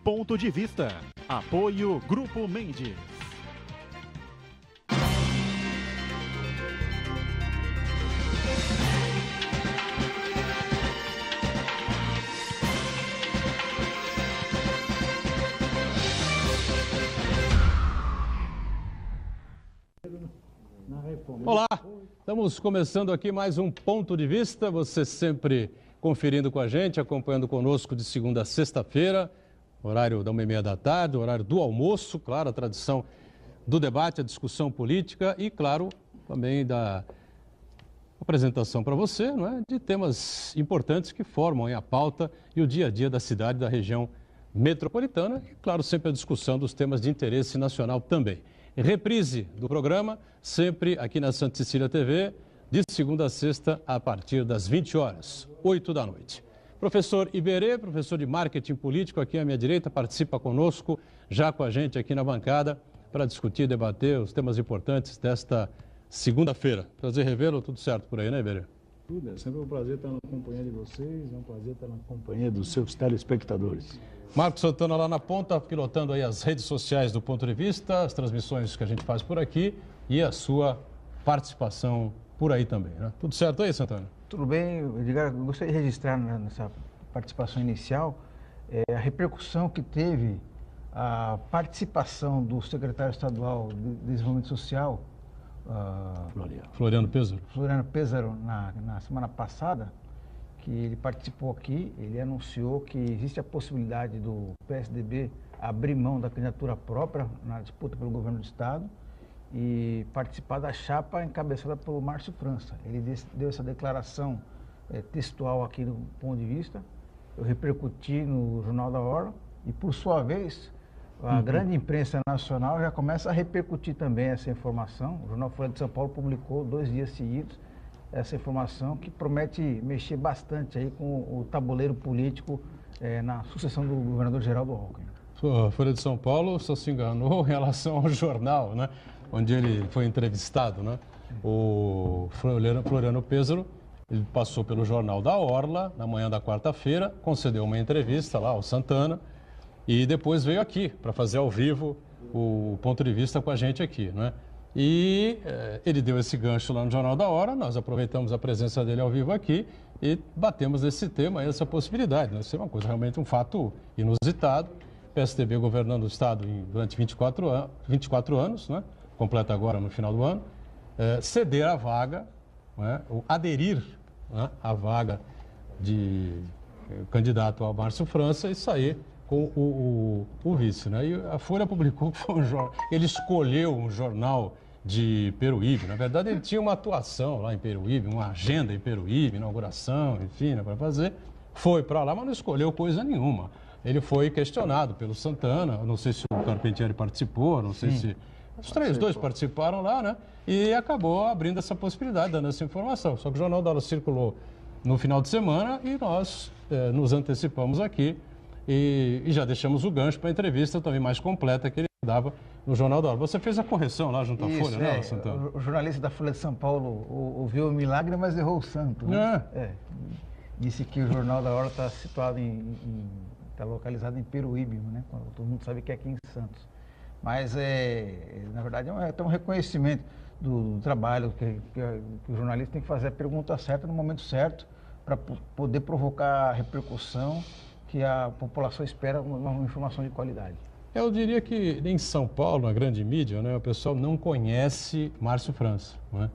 Ponto de Vista. Apoio Grupo Mendes. Olá, estamos começando aqui mais um Ponto de Vista, você sempre conferindo com a gente, acompanhando conosco de segunda a sexta-feira, horário da 1h30 da tarde, horário do almoço, claro, a tradição do debate, a discussão política e, claro, também da apresentação para você, não é, de temas importantes que formam a pauta e o dia a dia da cidade, da região metropolitana e, claro, sempre a discussão dos temas de interesse nacional também. Reprise do programa, sempre aqui na Santa Cecília TV, de segunda a sexta, a partir das 20 horas, 8 da noite. Professor Iberê, professor de marketing político, aqui à minha direita, participa conosco, já com a gente aqui na bancada, para discutir e debater os temas importantes desta segunda-feira. Prazer revê-lo, tudo certo por aí, né, Iberê? Tudo, é sempre um prazer estar na companhia de vocês, é um prazer estar na companhia dos seus telespectadores. Marcos Santana lá na ponta, pilotando aí as redes sociais do Ponto de Vista, as transmissões que a gente faz por aqui e a sua participação por aí também, né? Tudo certo aí, Santana? Tudo bem, Edgar, eu gostaria de registrar nessa participação inicial a repercussão que teve a participação do secretário estadual de Desenvolvimento Social, Floriano Pêssaro, na semana passada, que ele participou aqui, ele anunciou que existe a possibilidade do PSDB abrir mão da candidatura própria na disputa pelo governo do estado e participar da chapa encabeçada pelo Márcio França. Ele deu essa declaração textual aqui no Ponto de Vista, eu repercuti no Jornal da Hora e, por sua vez, a grande imprensa nacional já começa a repercutir também essa informação. O Jornal Folha de São Paulo publicou 2 dias seguidos essa informação que promete mexer bastante aí com o tabuleiro político na sucessão do governador Geraldo Alckmin. A Folha de São Paulo só se enganou em relação ao jornal, né? Onde ele foi entrevistado, né? O Floriano Pêssaro, ele passou pelo Jornal da Orla na manhã da quarta-feira, concedeu uma entrevista lá ao Santana e depois veio aqui para fazer ao vivo o Ponto de Vista com a gente aqui, né? E ele deu esse gancho lá no Jornal da Hora, nós aproveitamos a presença dele ao vivo aqui e batemos nesse tema, essa possibilidade, né? Isso é uma coisa, realmente um fato inusitado. PSDB governando o Estado durante 24 anos, né? Completa agora no final do ano, ceder a vaga, né? Ou aderir, né? À vaga de candidato ao Márcio França e sair com o vice, né? E a Folha publicou que foi ele escolheu um jornal de Peruíbe. Na verdade, ele tinha uma atuação lá em Peruíbe, uma agenda em Peruíbe, inauguração, enfim, né, para fazer. Foi para lá, mas não escolheu coisa nenhuma. Ele foi questionado pelo Santana, não sei se o Carpentieri participou, não sei se... Os dois participaram lá, né? E acabou abrindo essa possibilidade, dando essa informação. Só que o Jornal da Hora circulou no final de semana e nós nos antecipamos aqui e já deixamos o gancho para a entrevista também mais completa que ele dava no Jornal da Hora. Você fez a correção lá junto à Folha, né, Santana? O jornalista da Folha de São Paulo ouviu o milagre, mas errou o santo, né? Disse que o Jornal da Hora está situado está localizado em Peruíbe, né? Todo mundo sabe que é aqui em Santos. Mas, na verdade, é um reconhecimento do trabalho que o jornalista tem que fazer a pergunta certa no momento certo para poder provocar a repercussão que a população espera, uma informação de qualidade. Eu diria que em São Paulo, na grande mídia, né, o pessoal não conhece Márcio França, né?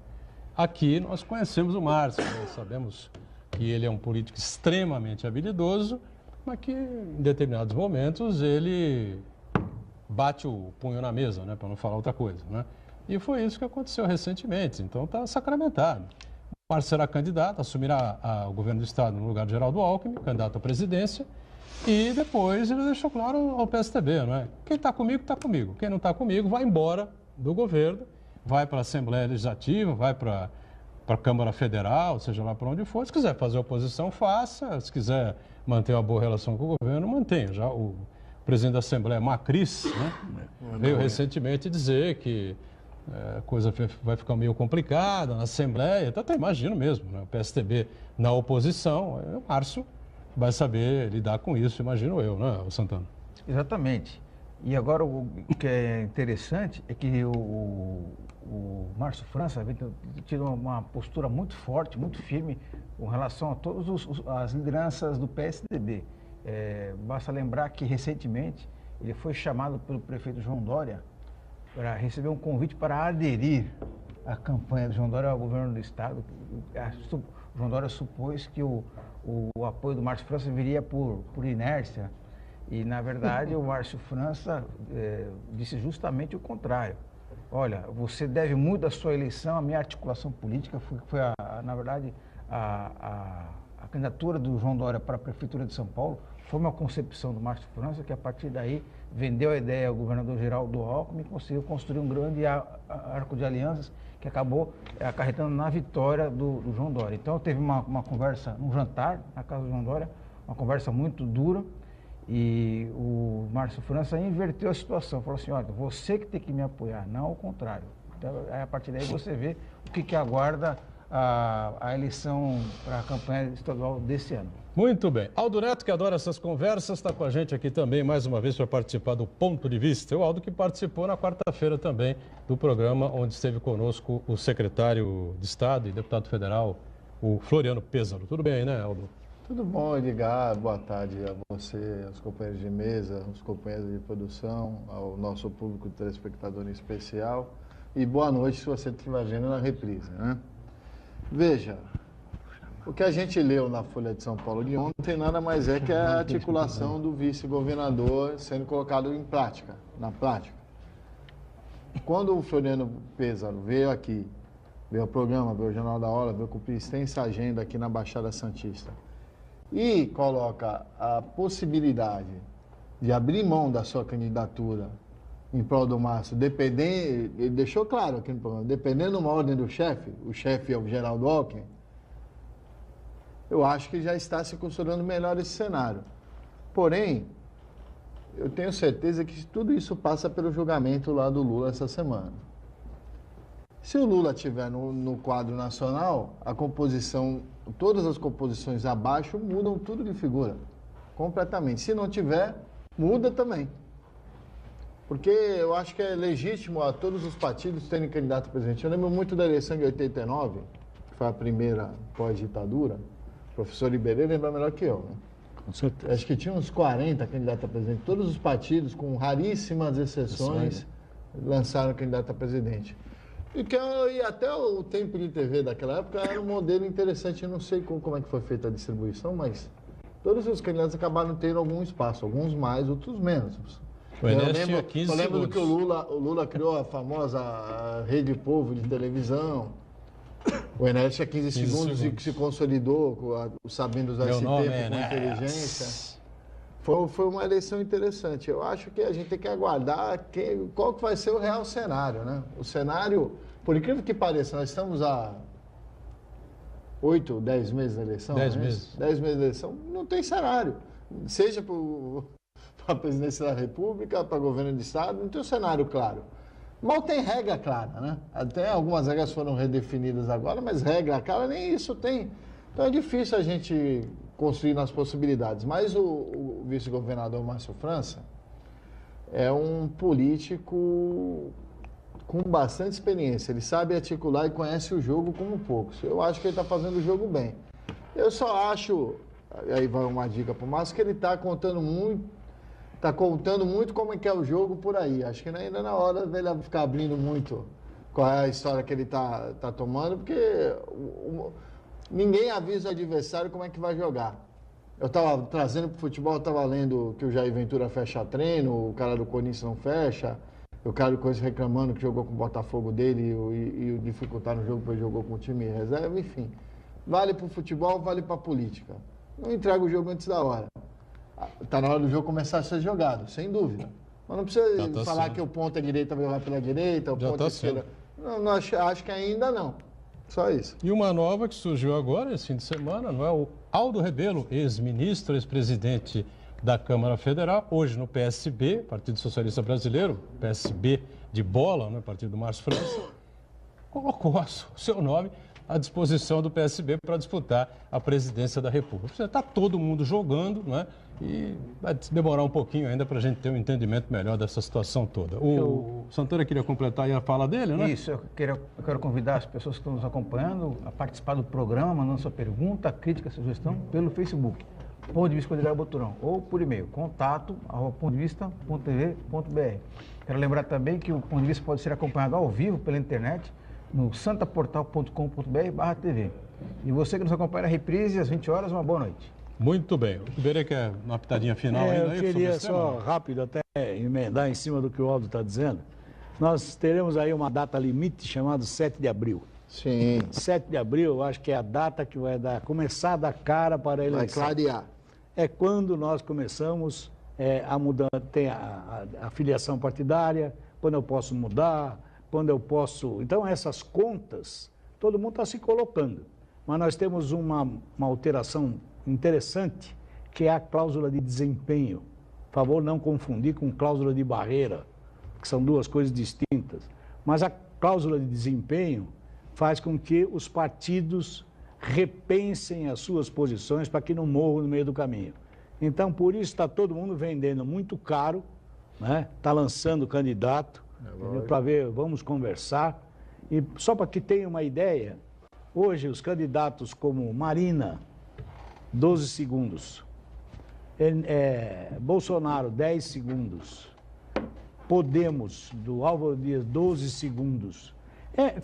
Aqui nós conhecemos o Márcio, né? Sabemos que ele é um político extremamente habilidoso, mas que em determinados momentos ele bate o punho na mesa, né, para não falar outra coisa, né? E foi isso que aconteceu recentemente, então está sacramentado. O Márcio será candidato, assumirá o governo do Estado no lugar de Geraldo Alckmin, candidato à presidência, e depois ele deixou claro ao PSDB, não é? Quem está comigo, está comigo. Quem não está comigo, vai embora do governo, vai para a Assembleia Legislativa, vai para a Câmara Federal, seja lá para onde for. Se quiser fazer oposição, faça. Se quiser manter uma boa relação com o governo, mantenha. Já o presidente da Assembleia, Macris, né, veio recentemente dizer que a coisa vai ficar meio complicada na Assembleia. Então, até imagino mesmo, né, o PSDB na oposição, o Márcio vai saber lidar com isso, imagino eu, né, Santana? Exatamente. E agora o que é interessante é que o Márcio França vem tido uma postura muito forte, muito firme com relação a todas as lideranças do PSDB. Basta lembrar que recentemente ele foi chamado pelo prefeito João Dória para receber um convite para aderir à campanha do João Dória ao governo do estado. O João Dória supôs que o apoio do Márcio França viria por inércia. E, na verdade, o Márcio França disse justamente o contrário. Olha, você deve muito da sua eleição à minha articulação política, foi na verdade, a candidatura do João Dória para a Prefeitura de São Paulo foi uma concepção do Márcio França, que a partir daí vendeu a ideia ao governador Geraldo Alckmin e conseguiu construir um grande arco de alianças que acabou acarretando na vitória do João Dória. Então, teve uma conversa, um jantar na casa do João Dória, uma conversa muito dura, e o Márcio França inverteu a situação, falou assim, olha, você que tem que me apoiar, não ao contrário. Então, a partir daí você vê o que aguarda a eleição para a campanha estadual desse ano. Muito bem. Aldo Neto, que adora essas conversas, está com a gente aqui também, mais uma vez, para participar do Ponto de Vista. O Aldo que participou na quarta-feira também do programa, onde esteve conosco o secretário de Estado e deputado federal, o Floriano Pêsaro. Tudo bem aí, né, Aldo? Tudo bom, Edgar. Boa tarde a você, aos companheiros de mesa, aos companheiros de produção, ao nosso público telespectador em especial. E boa noite se você estiver vendo na reprise, né? Veja, o que a gente leu na Folha de São Paulo de ontem nada mais é que a articulação do vice-governador sendo colocado em prática, na prática. Quando o Floriano Pêsaro veio aqui, veio ao programa, veio ao Jornal da Hora, veio cumprir extensa agenda aqui na Baixada Santista, e coloca a possibilidade de abrir mão da sua candidatura em prol do Márcio, ele deixou claro aqui no programa, dependendo de uma ordem do chefe, o chefe é o Geraldo Alckmin, eu acho que já está se consolidando melhor esse cenário. Porém, eu tenho certeza que tudo isso passa pelo julgamento lá do Lula essa semana. Se o Lula estiver no quadro nacional, a composição, todas as composições abaixo mudam tudo de figura, completamente. Se não tiver, muda também. Porque eu acho que é legítimo a todos os partidos terem candidato a presidente. Eu lembro muito da eleição de 89, que foi a primeira pós-ditadura. O professor Iberê lembra melhor que eu, né? Com certeza. Acho que tinha uns 40 candidatos a presidente. Todos os partidos, com raríssimas exceções, lançaram candidato a presidente. E até o tempo de TV daquela época era um modelo interessante. Eu não sei como é que foi feita a distribuição, mas todos os candidatos acabaram tendo algum espaço, alguns mais, outros menos. Eu lembro do que o Lula criou a famosa Rede Povo de televisão. O Enéas tinha 15 segundos e que se consolidou, sabendo usar esse tempo com inteligência. Foi uma eleição interessante. Eu acho que a gente tem que aguardar qual que vai ser o real cenário, né? O cenário, por incrível que pareça, nós estamos há 8, 10 meses da eleição. 10 né? meses. 10 meses da eleição, não tem cenário. Seja para a presidência da República, para o governo de Estado, não tem um cenário claro. Mal tem regra clara, né? Até algumas regras foram redefinidas agora, mas regra clara nem isso tem. Então é difícil a gente construir nas possibilidades. Mas o vice-governador Márcio França é um político com bastante experiência. Ele sabe articular e conhece o jogo como poucos. Eu acho que ele está fazendo o jogo bem. Eu só acho, aí vai uma dica para o Márcio, que ele está contando muito como é que é o jogo por aí. Acho que ainda na hora dele ficar abrindo muito qual é a história que ele está tomando, porque ninguém avisa o adversário como é que vai jogar. Eu estava trazendo para o futebol, eu estava lendo que o Jair Ventura fecha treino, o cara do Corinthians não fecha, o cara do Corinthians reclamando que jogou com o Botafogo dele e o dificultar no jogo, porque jogou com o time reserva, enfim. Vale para o futebol, vale para a política. Não entrega o jogo antes da hora. Está na hora do jogo começar a ser jogado, sem dúvida. Mas não precisa falar sendo que o ponta direita vai jogar pela direita, o ponta esquerda. Não, acho que ainda não. Só isso. E uma nova que surgiu agora, esse fim de semana, não é? O Aldo Rebelo, ex-ministro, ex-presidente da Câmara Federal, hoje no PSB, Partido Socialista Brasileiro, PSB de bola, né? Partido do Márcio França, colocou o seu nome à disposição do PSB para disputar a presidência da República. Está todo mundo jogando, né? E vai demorar um pouquinho ainda para a gente ter um entendimento melhor dessa situação toda. O Santana queria completar aí a fala dele, né? Isso, eu quero convidar as pessoas que estão nos acompanhando a participar do programa, mandando sua pergunta, crítica, sugestão pelo Facebook, Ponto de Vista com Edgar Boturão, ou por e-mail, contato@pontodevista.tv.br. Quero lembrar também que o Ponto de Vista pode ser acompanhado ao vivo pela internet no santaportal.com.br/tv. E você que nos acompanha na reprise às 20 horas, uma boa noite. Muito bem. O Iberê quer uma pitadinha final ainda aí Eu queria sobre esse tema? só rápido até emendar em cima do que o Aldo está dizendo. Nós teremos aí uma data limite chamada 7 de abril. Sim. 7 de abril, eu acho que é a data que vai começar a dar cara para a Vai eleição. clarear. É quando nós começamos a mudança, tem a filiação partidária, quando eu posso mudar, quando eu posso... Então, essas contas, todo mundo está se colocando. Mas nós temos uma alteração interessante, que é a cláusula de desempenho. Por favor, não confundir com cláusula de barreira, que são duas coisas distintas. Mas a cláusula de desempenho faz com que os partidos repensem as suas posições para que não morram no meio do caminho. Então, por isso está todo mundo vendendo muito caro, né? Está lançando candidato, para ver, vamos conversar. E só para que tenha uma ideia, hoje os candidatos como Marina, 12 segundos. Bolsonaro, 10 segundos. Podemos, do Álvaro Dias, 12 segundos.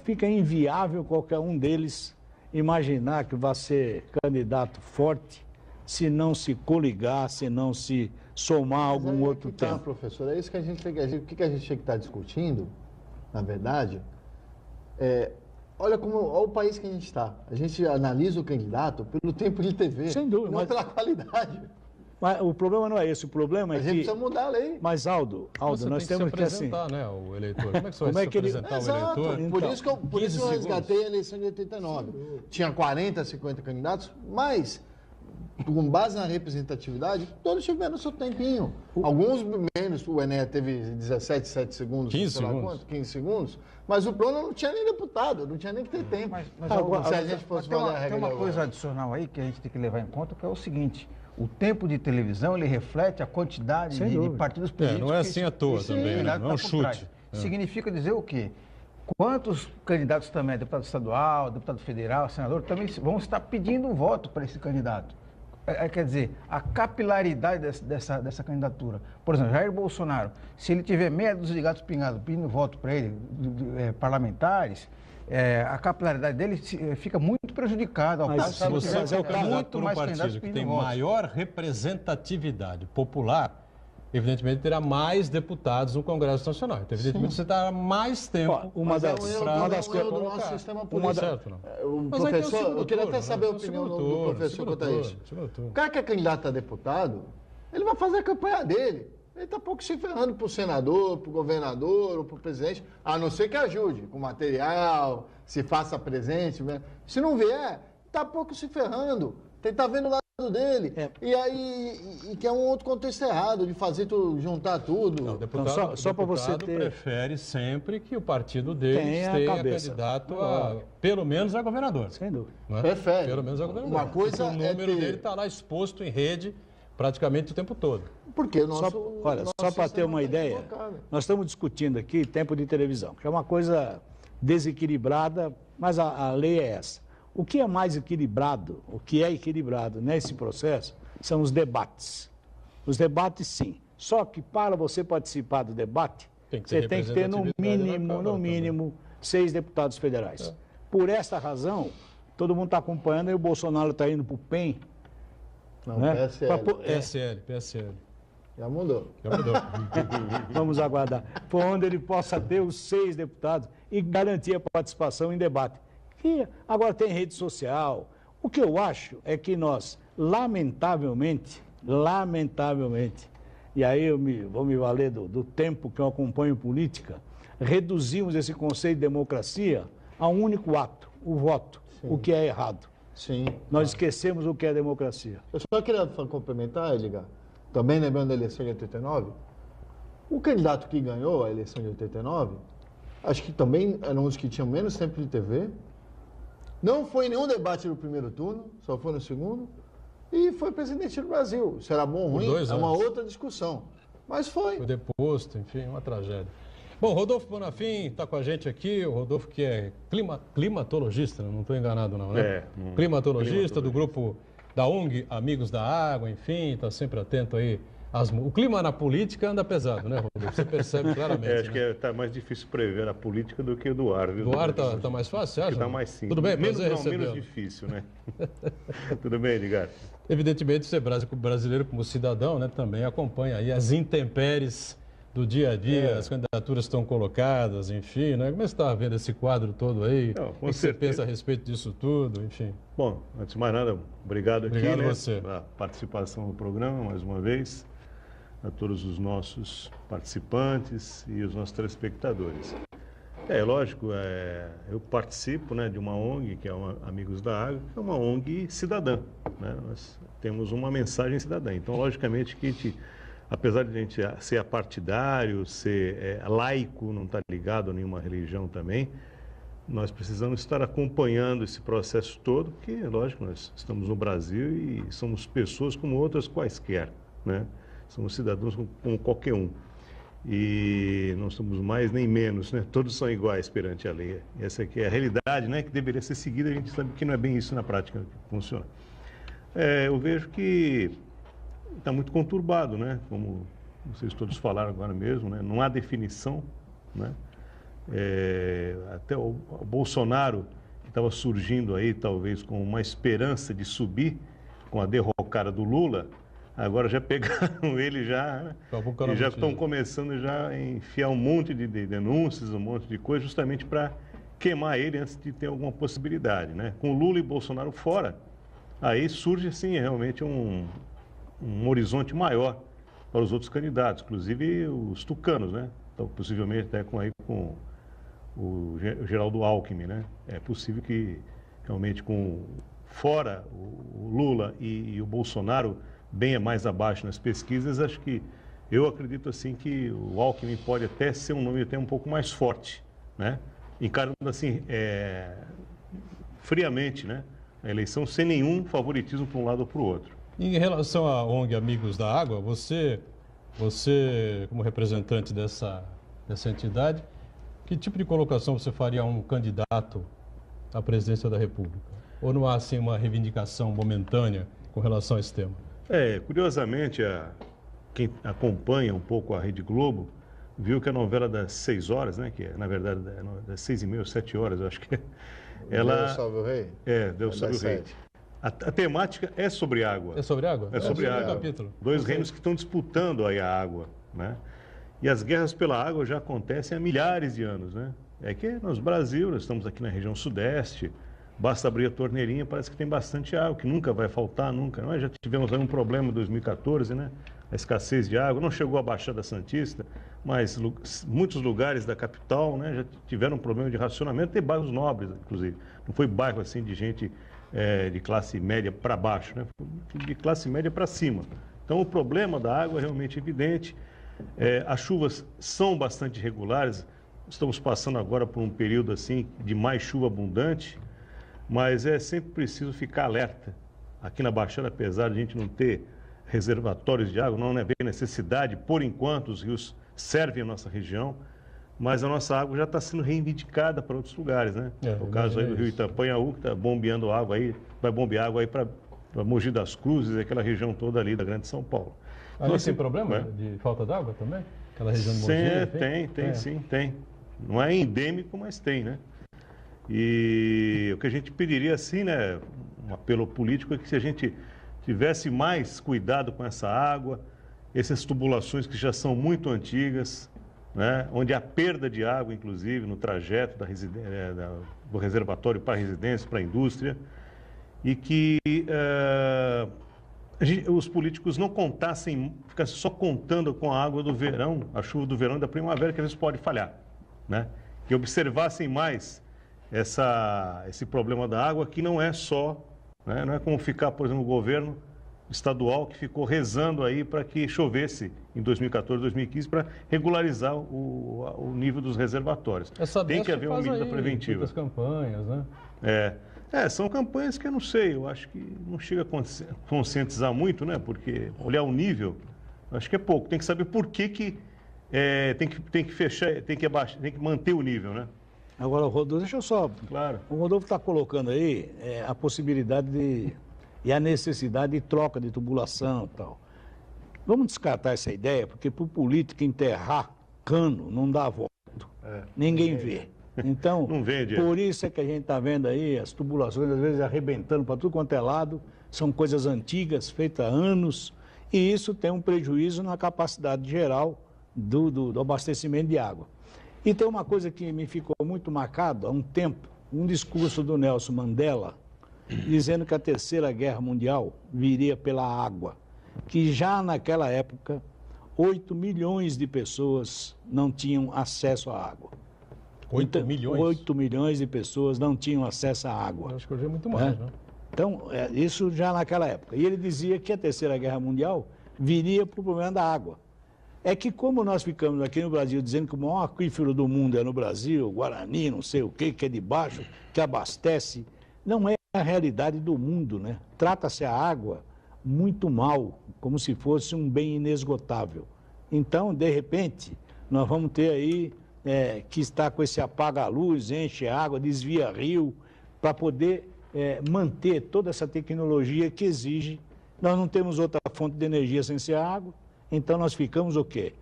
Fica inviável qualquer um deles imaginar que vai ser candidato forte se não se coligar, se não se somar algum outro tempo. Professor, é isso que a gente tem que... O que a gente tinha que estar discutindo, na verdade, olha o país que a gente está. A gente analisa o candidato pelo tempo de TV. Sem dúvida. Não pela qualidade. Mas o problema não é esse. O problema é que... A gente precisa mudar a lei. Mas, Aldo, nós temos que assim... né, o eleitor. Como é que você vai Como é que ele- apresentar Exato. o eleitor? Por isso que eu 15 resgatei a eleição de 89. Tinha 40, 50 candidatos, mas, com base na representatividade, todos tiveram seu tempinho. Alguns menos, o Enéas teve 17, 7 segundos, 15 sei lá segundos. quanto, 15 segundos, mas o plano não tinha nem deputado, não tinha nem que ter tempo. Mas se a gente fosse tem fazer a regra uma agora. coisa adicional aí que a gente tem que levar em conta, que é o seguinte: o tempo de televisão, ele reflete a quantidade Sem de dúvida. partidos políticos. não é que assim à toa esse também, né? candidato Não é um tá por chute. trás. Significa dizer o quê? Quantos candidatos também, deputado estadual, deputado federal, senador, também vão estar pedindo voto para esse candidato. Quer dizer, a capilaridade dessa candidatura. Por exemplo, Jair Bolsonaro, se ele tiver meia dúzia de gatos pingados pedindo voto para ele, parlamentares, a capilaridade dele fica muito prejudicada. Mas Se você é o for muito por um mais partido candidatos que pedindo tem voto. maior representatividade popular, evidentemente terá mais deputados no Congresso Nacional. Então, evidentemente, você terá mais tempo. Ó, uma das erro do nosso sistema político. Certo, não. O Mas aí tem o professor, segundo eu queria turno, até saber a né? opinião Segundo do turno, professor segundo quanto a turno, isso. segundo turno. O cara que é candidato a deputado, ele vai fazer a campanha dele. Ele está pouco se ferrando para o senador, para o governador ou para o presidente, a não ser que ajude com material, se faça presente. Né? Se não vier, está pouco se ferrando. Tem que estar vendo o lado dele. E aí, que é um outro contexto errado, de fazer tudo, juntar tudo. Não, o deputado, Então, só para você deputado ter- prefere sempre que o partido dele Tenha a tenha cabeça. candidato pelo menos a governador. Sem dúvida. Não é? Prefere. Pelo menos a governador. Uma coisa Porque o é número ter- dele está lá exposto em rede praticamente o tempo todo. Porque o nosso. Só para ter uma ideia, nós estamos discutindo aqui tempo de televisão, que é uma coisa desequilibrada, mas a lei é essa. O que é mais equilibrado, o que é equilibrado nesse processo, são os debates. Os debates, sim. Só que para você participar do debate, Tem que ter você tem que ter no representatividade na Câmara mínimo 6 deputados federais. Por essa razão, todo mundo está acompanhando e o Bolsonaro está indo para o PEN. Não, né? PSL. PSL. Já mudou. Já mudou. Vamos aguardar. Por onde ele possa ter os 6 deputados e garantir a participação em debate. E agora tem rede social. O que eu acho é que nós, lamentavelmente, e aí vou me valer do tempo que eu acompanho política, reduzimos esse conceito de democracia a um único ato, o voto, o que é errado. Sim. Nós esquecemos o que é democracia. Eu só queria complementar, Edgar, também lembrando da eleição de 89, o candidato que ganhou a eleição de 89, acho que também era um dos que tinham menos tempo de TV Não foi em nenhum debate no primeiro turno, só foi no segundo. E foi presidente do Brasil. Será bom ou ruim? É uma outra discussão. Mas foi. Foi deposto, enfim, uma tragédia. Bom, Rodolfo Bonafim está com a gente aqui. O Rodolfo que é climatologista, não estou enganado não, né? Climatologista do grupo da ONG Amigos da Água, enfim, está sempre atento aí. O clima na política anda pesado, né, Rodolfo? Você percebe claramente. Acho que está mais difícil prever a política do que o do ar. Viu? Do ar está mais fácil, você acha? Está mais simples. Tudo bem? Menos difícil, né? Tudo bem, Edgar? Evidentemente, você brasileiro como cidadão, né, também acompanha aí as intempéries do dia a dia, as candidaturas estão colocadas, enfim, né? Como é que você está vendo esse quadro todo aí? Não, o que você pensa a respeito disso tudo, enfim? Bom, antes de mais nada, obrigado aqui, a você. Pela participação no programa, mais uma vez, a todos os nossos participantes e os nossos telespectadores. Lógico, eu participo, né, de uma ONG, que é Amigos da Água, que é uma ONG cidadã, né? Nós temos uma mensagem cidadã. Então, logicamente, que a gente, apesar de a gente ser apartidário, ser laico, não estar ligado a nenhuma religião também, nós precisamos estar acompanhando esse processo todo, porque, lógico, nós estamos no Brasil e somos pessoas como outras quaisquer, né? Somos cidadãos como qualquer um. E não somos mais nem menos, né? Todos são iguais perante a lei. Essa aqui é a realidade, né? Que deveria ser seguida, a gente sabe que não é bem isso na prática que funciona. Eu vejo que está muito conturbado, né? Como vocês todos falaram agora mesmo, né? Não há definição, né? Até o Bolsonaro, que estava surgindo aí, talvez com uma esperança de subir com a derrocada do Lula, agora já pegaram ele já, e já estão começando já a enfiar um monte de denúncias, um monte de coisa, justamente para queimar ele antes de ter alguma possibilidade, né? Com Lula e Bolsonaro fora, aí surge, sim, realmente um horizonte maior para os outros candidatos, inclusive os tucanos, né? Então, possivelmente até com o Geraldo Alckmin, né? É possível que, realmente, fora o Lula e o Bolsonaro, bem mais abaixo nas pesquisas, acho que eu acredito assim que o Alckmin pode até ser um nome até um pouco mais forte, né? Encarando assim friamente, né? A eleição sem nenhum favoritismo para um lado ou para o outro. Em relação à ONG Amigos da Água, você como representante dessa entidade, que tipo de colocação você faria a um candidato à presidência da República? Ou não há assim uma reivindicação momentânea com relação a esse tema? Curiosamente, quem acompanha um pouco a Rede Globo, viu que a novela das 6 horas, né, que na verdade das 6h30, 7 horas, eu acho que ela... Deus salve o rei? Deus salve o rei. A temática é sobre água. É sobre água? É sobre água. Capítulo. Dois reinos que estão disputando aí a água, né? E as guerras pela água já acontecem há milhares de anos, né? É que no Brasil, nós estamos aqui na região sudeste, basta abrir a torneirinha, parece que tem bastante água, que nunca vai faltar, nunca. Não é? Já tivemos aí um problema em 2014, né? A escassez de água, não chegou à Baixada Santista, mas muitos lugares da capital, né, já tiveram um problema de racionamento, tem bairros nobres, inclusive. Não foi bairro assim de gente de classe média para baixo, né? Foi de classe média para cima. Então o problema da água é realmente evidente. As chuvas são bastante irregulares, estamos passando agora por um período assim de mais chuva abundante, mas é sempre preciso ficar alerta. Aqui na Baixada, apesar de a gente não ter reservatórios de água, não é bem necessidade, por enquanto os rios servem a nossa região, mas a nossa água já está sendo reivindicada para outros lugares, né? O caso aí do Rio Itapanhaú, que está bombeando água aí, vai bombear água aí para Mogi das Cruzes, aquela região toda ali da Grande São Paulo. Ali tem problema de falta d'água também? Aquela região de Mogi? Sim, tem. Não é endêmico, mas tem, né? E o que a gente pediria, assim, né, um apelo político, é que se a gente tivesse mais cuidado com essa água, essas tubulações que já são muito antigas, né, onde há perda de água, inclusive, no trajeto do reservatório para a residência, para a indústria, e que os políticos não ficassem só contando com a água do verão, a chuva do verão e da primavera, que às vezes pode falhar, né? Que observassem mais esse problema da água, que não é só, né? Não é como ficar, por exemplo, o governo estadual que ficou rezando aí para que chovesse em 2014, 2015 para regularizar o nível dos reservatórios. Tem que haver uma medida preventiva. Muitas campanhas, né? São campanhas que eu não sei, eu acho que não chega a conscientizar muito, né? Porque olhar o nível, eu acho que é pouco. Tem que saber por que tem que fechar, tem que manter o nível, né? Agora, Rodolfo, deixa eu só... Claro. O Rodolfo está colocando aí a possibilidade e a necessidade de troca de tubulação e tal. Vamos descartar essa ideia, porque para o político enterrar cano não dá voto. Ninguém vê. Então, não vende. Por isso é que a gente está vendo aí as tubulações, às vezes, arrebentando para tudo quanto é lado. São coisas antigas, feitas há anos, e isso tem um prejuízo na capacidade geral do abastecimento de água. E tem uma coisa que me ficou muito marcado há um tempo, um discurso do Nelson Mandela, dizendo que a Terceira Guerra Mundial viria pela água, que já naquela época 8 milhões de pessoas não tinham acesso à água. 8 milhões? 8 milhões de pessoas não tinham acesso à água. Acho que hoje é muito mais, né? Então, isso já naquela época. E ele dizia que a Terceira Guerra Mundial viria para o problema da água. É que como nós ficamos aqui no Brasil dizendo que o maior aquífero do mundo é no Brasil, Guarani, não sei o quê, que é de baixo, que abastece, não é a realidade do mundo, né? Trata-se a água muito mal, como se fosse um bem inesgotável. Então, de repente, nós vamos ter aí que estar com esse apaga-luz, enche água, desvia rio, para poder manter toda essa tecnologia que exige. Nós não temos outra fonte de energia sem ser água, então nós ficamos o quê?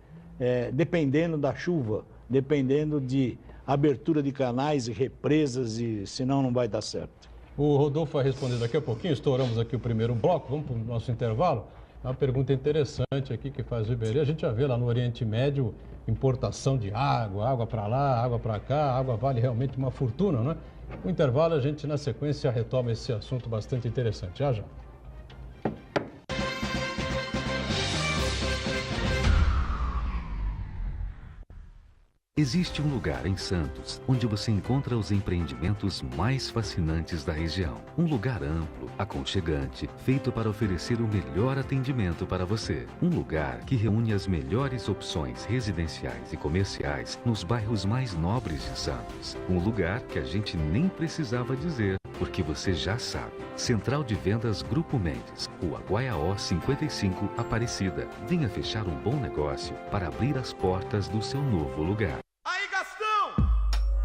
Dependendo da chuva, dependendo de abertura de canais e represas, e senão não vai dar certo. O Rodolfo vai responder daqui a pouquinho, estouramos aqui o primeiro bloco, vamos para o nosso intervalo. Uma pergunta interessante aqui que faz o Iberê. A gente já vê lá no Oriente Médio importação de água para lá, água para cá, a água vale realmente uma fortuna, né? No intervalo a gente na sequência retoma esse assunto bastante interessante. Já. Existe um lugar em Santos onde você encontra os empreendimentos mais fascinantes da região. Um lugar amplo, aconchegante, feito para oferecer o melhor atendimento para você. Um lugar que reúne as melhores opções residenciais e comerciais nos bairros mais nobres de Santos. Um lugar que a gente nem precisava dizer, porque você já sabe. Central de Vendas Grupo Mendes, Rua Guaiaó 55, Aparecida. Venha fechar um bom negócio para abrir as portas do seu novo lugar. Aí, Gastão!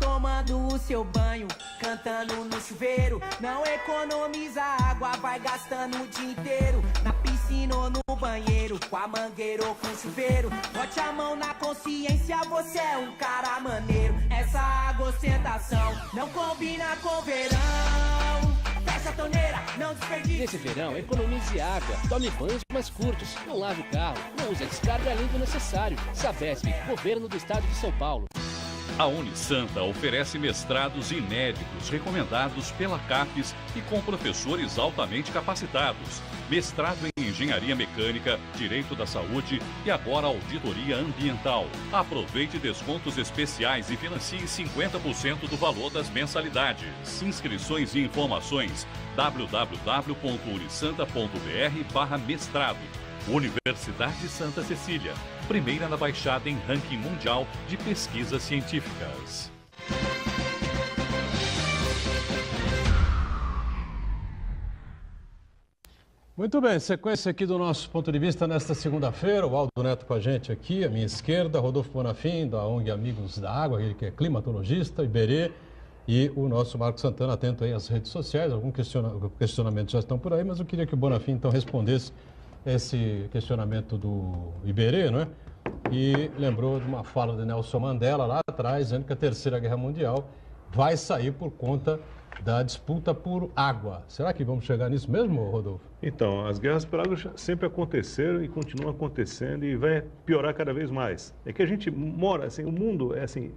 Tomando o seu banho, cantando no chuveiro. Não economiza água, vai gastando o dia inteiro. Na piscina ou no banheiro, com a mangueira ou com o chuveiro. Bote a mão na consciência, você é um cara maneiro. Essa água ostentação não combina com verão. Fecha a torneira, não desperdice. Nesse verão, economize água, tome banhos mais curtos, não lave o carro, não use a descarga além do necessário. Sabesp, Governo do Estado de São Paulo. A Unisanta oferece mestrados inéditos recomendados pela CAPES e com professores altamente capacitados. Mestrado em Engenharia Mecânica, Direito da Saúde e agora Auditoria Ambiental. Aproveite descontos especiais e financie 50% do valor das mensalidades. Inscrições e informações www.unisanta.br/mestrado. Universidade Santa Cecília, primeira na Baixada em ranking mundial de pesquisas científicas. Muito bem, sequência aqui do nosso ponto de vista nesta segunda-feira. O Aldo Neto com a gente aqui, à minha esquerda, Rodolfo Bonafim, da ONG Amigos da Água, ele que é climatologista, Iberê, e o nosso Marcos Santana, atento aí às redes sociais. Alguns questionamentos já estão por aí, mas eu queria que o Bonafim então respondesse esse questionamento do Iberê, não é? E lembrou de uma fala de Nelson Mandela lá atrás, dizendo que a Terceira Guerra Mundial vai sair por conta da disputa por água. Será que vamos chegar nisso mesmo, Rodolfo? Então, as guerras por água sempre aconteceram e continuam acontecendo e vai piorar cada vez mais. É que a gente mora, assim, o mundo,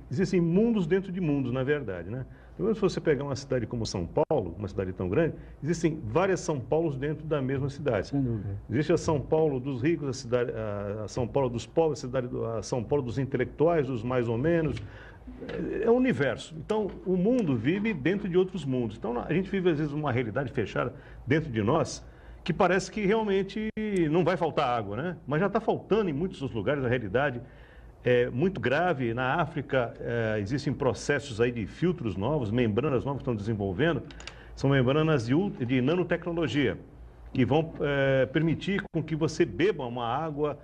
existem mundos dentro de mundos, na verdade, né? Então, se você pegar uma cidade como São Paulo, uma cidade tão grande, existem várias São Paulos dentro da mesma cidade. Sem dúvida. Existe a São Paulo dos ricos, a São Paulo dos pobres, a São Paulo dos intelectuais, dos mais ou menos. É um universo. Então, o mundo vive dentro de outros mundos. Então, a gente vive, às vezes, uma realidade fechada dentro de nós que parece que realmente não vai faltar água, né? Mas já está faltando em muitos dos lugares. A realidade é muito grave. Na África, existem processos aí de filtros novos, membranas novas que estão desenvolvendo. São membranas de nanotecnologia, que vão permitir com que você beba uma água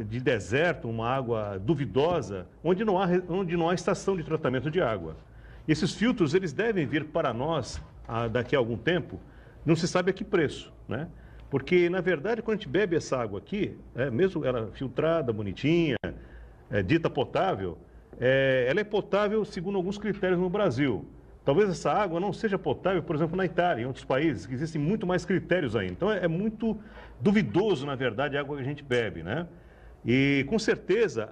de deserto, uma água duvidosa, onde não há estação de tratamento de água. E esses filtros, eles devem vir para nós daqui a algum tempo, não se sabe a que preço, né? Porque, na verdade, quando a gente bebe essa água aqui, mesmo ela filtrada, bonitinha, dita potável, ela é potável segundo alguns critérios no Brasil. Talvez essa água não seja potável, por exemplo, na Itália, em outros países, que existem muito mais critérios ainda. Então, é muito duvidoso, na verdade, a água que a gente bebe, né? E, com certeza,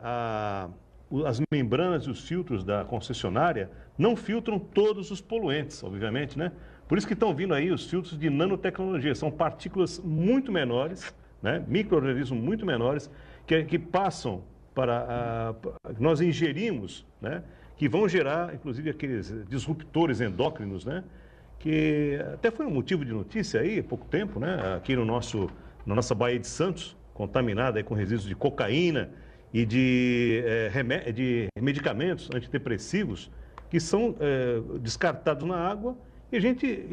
as membranas e os filtros da concessionária não filtram todos os poluentes, obviamente, né? Por isso que estão vindo aí os filtros de nanotecnologia. São partículas muito menores, né? Micro-organismos muito menores, que passam nós ingerimos, né? Que vão gerar, inclusive, aqueles disruptores endócrinos, né? Que até foi um motivo de notícia aí, há pouco tempo, né? Aqui na nossa Baía de Santos, contaminada aí com resíduos de cocaína e de medicamentos antidepressivos que são descartados na água e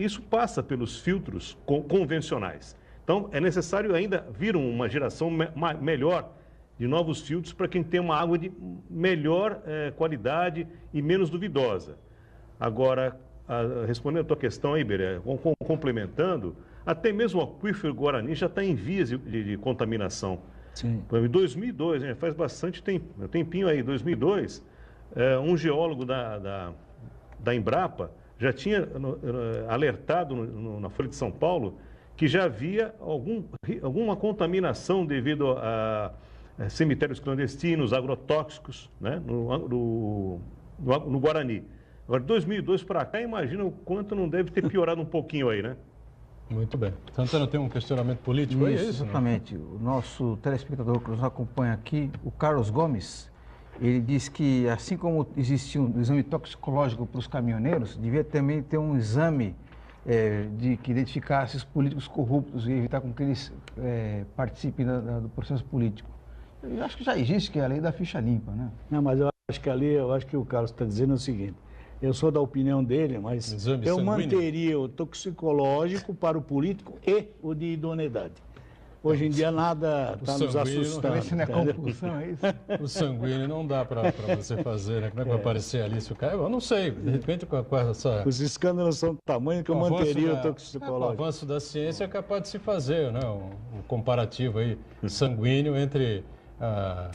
isso passa pelos filtros convencionais. Então, é necessário ainda vir uma geração melhor de novos filtros para quem tem uma água de melhor qualidade e menos duvidosa. Agora, respondendo a tua questão aí, Beré, complementando, até mesmo o aquífero Guarani já está em vias de contaminação. Sim. Em 2002, faz bastante tempinho aí, 2002, um geólogo da Embrapa já tinha alertado na Folha de São Paulo que já havia alguma contaminação devido a cemitérios clandestinos, agrotóxicos, né, no Guarani. Agora, de 2002 para cá, imagina o quanto não deve ter piorado um pouquinho aí, né? Muito bem. Santana tem um questionamento político aí, é isso? Exatamente. O nosso telespectador que nos acompanha aqui, o Carlos Gomes, ele diz que, assim como existia um exame toxicológico para os caminhoneiros, devia também ter um exame que identificasse os políticos corruptos e evitar com que eles participem do processo político. Eu acho que já existe, que é a lei da ficha limpa, né? Não, mas eu acho que o Carlos está dizendo o seguinte, eu sou da opinião dele, mas exame eu sanguíneo. manteria o toxicológico para o político e o de idoneidade. Hoje em dia nada está nos assustando. Isso não é compulsão, é isso? O sanguíneo não dá para você fazer, né? Como é que vai aparecer ali se o cara... Eu não sei, de repente com essa... Os escândalos são do tamanho que eu manteria o Com o toxicológico. avanço da ciência é capaz de se fazer, né? Um comparativo aí sanguíneo entre a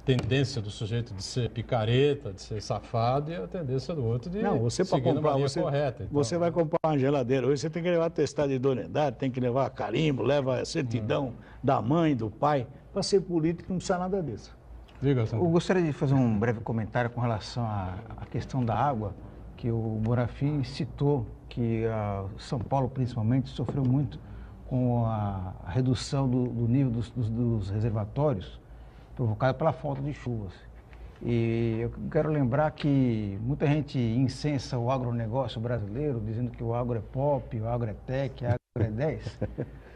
tendência do sujeito de ser picareta, de ser safado, e a tendência do outro de seguir numa linha correta. Então, você vai comprar uma geladeira hoje, você tem que levar atestado de idoneidade, tem que levar carimbo, leva a certidão da mãe, do pai. Para ser político não precisa nada disso. Diga, Eu gostaria de fazer um breve comentário com relação à questão da água, que o Bonafim citou que São Paulo, principalmente, sofreu muito com a redução do nível dos reservatórios, provocada pela falta de chuvas. E eu quero lembrar que muita gente incensa o agronegócio brasileiro, dizendo que o agro é pop, o agro é tech, o agro é 10.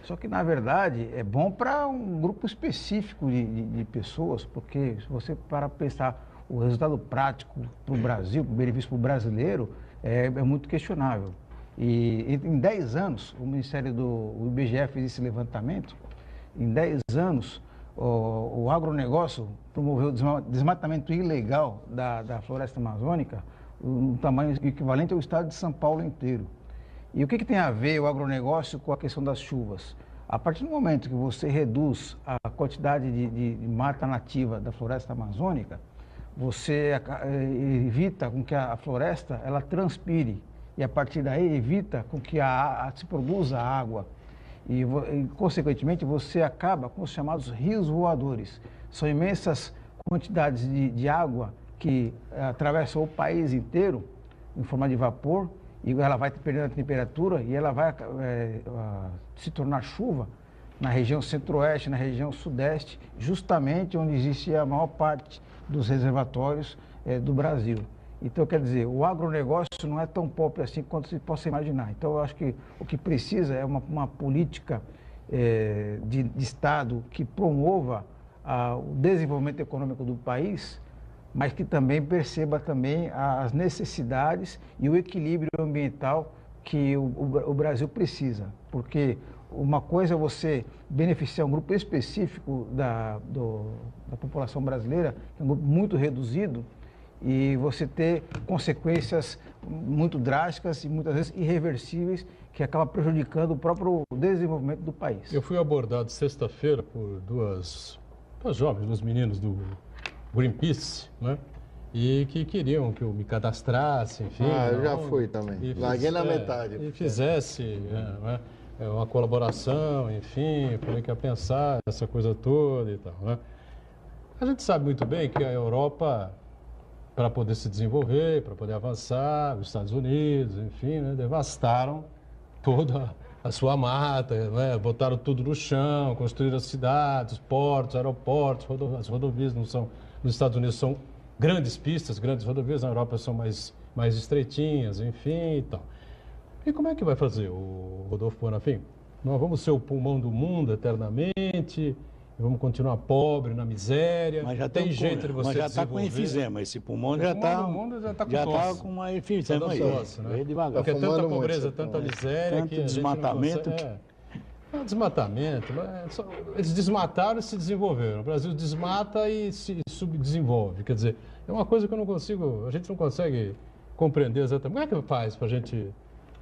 Só que, na verdade, é bom para um grupo específico de pessoas, porque se você para pensar o resultado prático para o Brasil, o benefício para o brasileiro, é muito questionável. E em 10 anos, o IBGE fez esse levantamento, em 10 anos, o agronegócio promoveu o desmatamento ilegal da floresta amazônica, um tamanho equivalente ao estado de São Paulo inteiro. E o que tem a ver o agronegócio com a questão das chuvas? A partir do momento que você reduz a quantidade de mata nativa da floresta amazônica, você evita com que a floresta ela transpire e, a partir daí, evita com que se produza água. E, consequentemente, você acaba com os chamados rios voadores. São imensas quantidades de água que atravessam o país inteiro em forma de vapor, e ela vai perdendo a temperatura e ela vai se tornar chuva na região centro-oeste, na região sudeste, justamente onde existe a maior parte dos reservatórios do Brasil. Então, quer dizer, o agronegócio não é tão pop assim quanto se possa imaginar. Então, eu acho que o que precisa é uma política de Estado que promova o desenvolvimento econômico do país, mas que também perceba também as necessidades e o equilíbrio ambiental que o Brasil precisa, porque uma coisa é você beneficiar um grupo específico da população brasileira, que é um grupo muito reduzido, e você ter consequências muito drásticas e muitas vezes irreversíveis, que acaba prejudicando o próprio desenvolvimento do país. Eu fui abordado sexta-feira por duas jovens, dois meninos do Greenpeace, né? E que queriam que eu me cadastrasse, enfim. Eu já fui também. Larguei na metade. E fizesse uma colaboração, enfim, falei que ia pensar essa coisa toda e tal, né? A gente sabe muito bem que a Europa, para poder se desenvolver, para poder avançar, os Estados Unidos, enfim, né, devastaram toda a sua mata, né, botaram tudo no chão, construíram as cidades, portos, aeroportos, as rodovias não são, nos Estados Unidos são grandes pistas, grandes rodovias, na Europa são mais estreitinhas, enfim e tal. E como é que vai fazer o Rodolfo Bonafim? Nós vamos ser o pulmão do mundo eternamente, vamos continuar pobre, na miséria. Mas já tem jeito de você mas já está com desenvolver. enfisema, esse pulmão já está com uma enfisema aí. Tosse, né? Veio devagar. Porque é tanta pobreza, tanta miséria, tanto que a desmatamento gente não consegue, desmatamento. Eles desmataram e se desenvolveram. O Brasil desmata e se subdesenvolve. Quer dizer, é uma coisa que a gente não consegue compreender exatamente. Como é que faz para a gente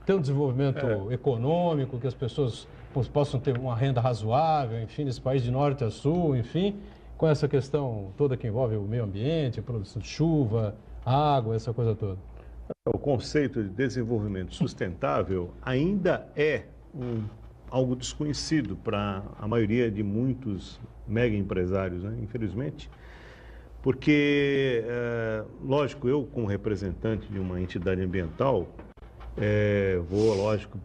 ter um desenvolvimento econômico, que as pessoas possam ter uma renda razoável, enfim, nesse país de norte a sul, enfim, com essa questão toda que envolve o meio ambiente, a produção de chuva, água, essa coisa toda? O conceito de desenvolvimento sustentável ainda é algo desconhecido para a maioria de muitos mega empresários, né? Infelizmente, porque, lógico, eu como representante de uma entidade ambiental, vou, lógico,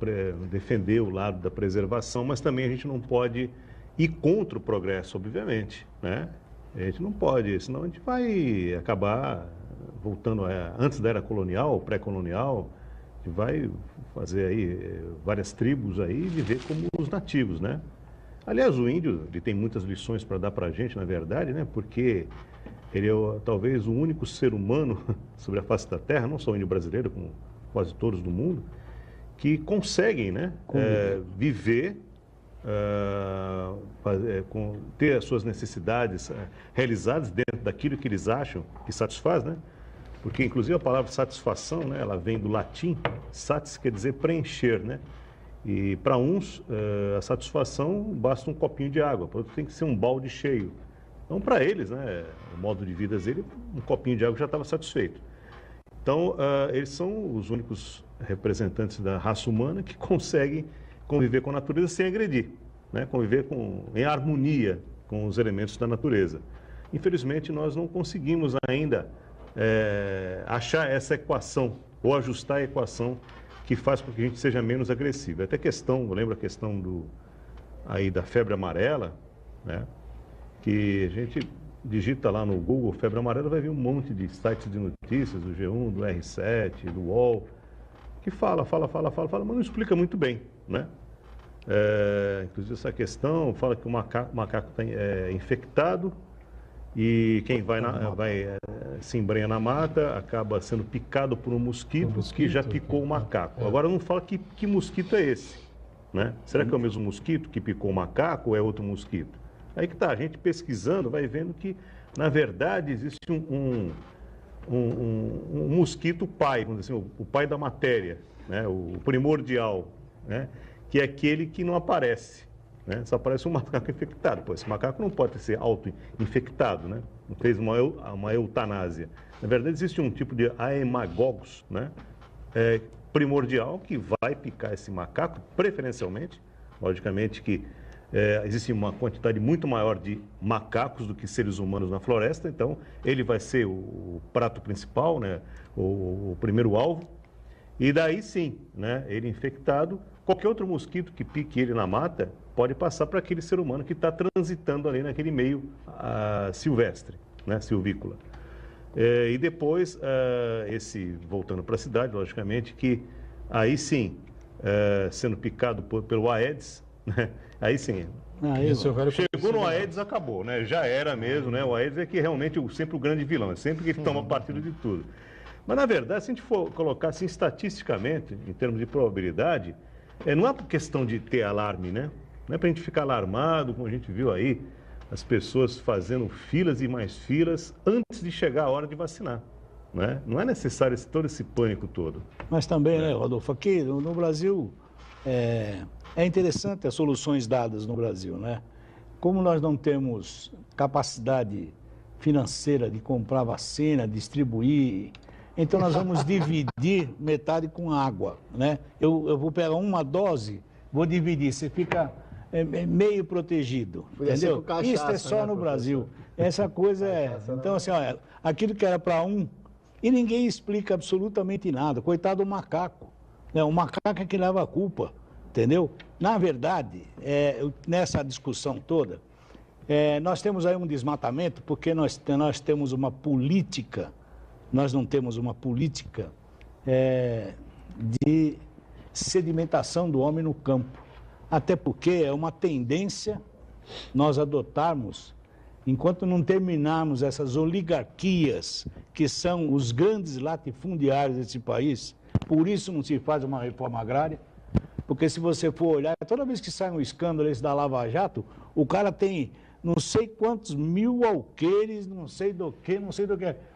defender o lado da preservação, mas também a gente não pode ir contra o progresso, obviamente, né? A gente não pode, senão a gente vai acabar voltando antes da era colonial, pré-colonial, a gente vai fazer aí várias tribos aí e viver como os nativos, né? Aliás, o índio, ele tem muitas lições para dar para a gente, na verdade, né? Porque ele é talvez o único ser humano sobre a face da Terra, não só o índio brasileiro, como quase todos do mundo, que conseguem, né, viver, ter as suas necessidades realizadas dentro daquilo que eles acham que satisfaz, né? Porque, inclusive, a palavra satisfação, né, ela vem do latim, satis quer dizer preencher, né? E para uns, a satisfação basta um copinho de água, para outros tem que ser um balde cheio. Então, para eles, né, o modo de vida dele, um copinho de água já estava satisfeito. Então, eles são os únicos representantes da raça humana que conseguem conviver com a natureza sem agredir, né? Conviver em harmonia com os elementos da natureza. Infelizmente, nós não conseguimos ainda achar essa equação ou ajustar a equação que faz com que a gente seja menos agressivo. Até lembra a questão da febre amarela, né? Que a gente digita lá no Google febre amarela, vai vir um monte de sites de notícias, do G1, do R7, do UOL, que fala, mas não explica muito bem, né? Inclusive essa questão fala que o macaco está infectado e quem se embrenha na mata acaba sendo picado por um mosquito que já picou o macaco. Agora não fala que mosquito é esse, né? Será que é o mesmo mosquito que picou o macaco ou é outro mosquito? Aí que tá, a gente pesquisando vai vendo que, na verdade, existe um mosquito pai, vamos dizer assim, o pai da matéria, né? O primordial, né? Que é aquele que não aparece, né? Só aparece um macaco infectado. Pô, esse macaco não pode ser auto-infectado, né? Não fez uma eutanásia. Na verdade, existe um tipo de aemagogos, né? Primordial que vai picar esse macaco, preferencialmente, logicamente que existe uma quantidade muito maior de macacos do que seres humanos na floresta, então ele vai ser o prato principal, né? O primeiro alvo, e daí sim, né? Ele infectado, qualquer outro mosquito que pique ele na mata pode passar para aquele ser humano que está transitando ali naquele meio silvestre, né? Silvícola. E depois, voltando para a cidade, logicamente, que aí sim, sendo picado pelo Aedes, né? Aí sim, chegou no Aedes, acabou, né? Já era mesmo, né? O Aedes é que realmente sempre o grande vilão, é sempre que ele toma partido de tudo. Mas, na verdade, se a gente for colocar assim estatisticamente, em termos de probabilidade, não é por questão de ter alarme, né? Não é para a gente ficar alarmado, como a gente viu aí, as pessoas fazendo filas e mais filas antes de chegar a hora de vacinar. Né? Não é necessário todo esse pânico todo. Mas também, né, Rodolfo, aqui no Brasil, é interessante as soluções dadas no Brasil, né? Como nós não temos capacidade financeira de comprar vacina, distribuir, então nós vamos dividir metade com água, né? Eu vou pegar uma dose, vou dividir, você fica meio protegido, entendeu? Cachaça, isso é só né, no professor? Brasil. Essa coisa então assim, olha, aquilo que era para um, e ninguém explica absolutamente nada. Coitado do macaco, né? O macaco é que leva a culpa, entendeu? Na verdade, nessa discussão toda, nós temos aí um desmatamento porque nós temos uma política, nós não temos uma política de sedimentação do homem no campo. Até porque é uma tendência nós adotarmos, enquanto não terminarmos essas oligarquias que são os grandes latifundiários desse país, por isso não se faz uma reforma agrária, porque se você for olhar, toda vez que sai um escândalo esse da Lava Jato, o cara tem não sei quantos mil alqueires, não sei do que.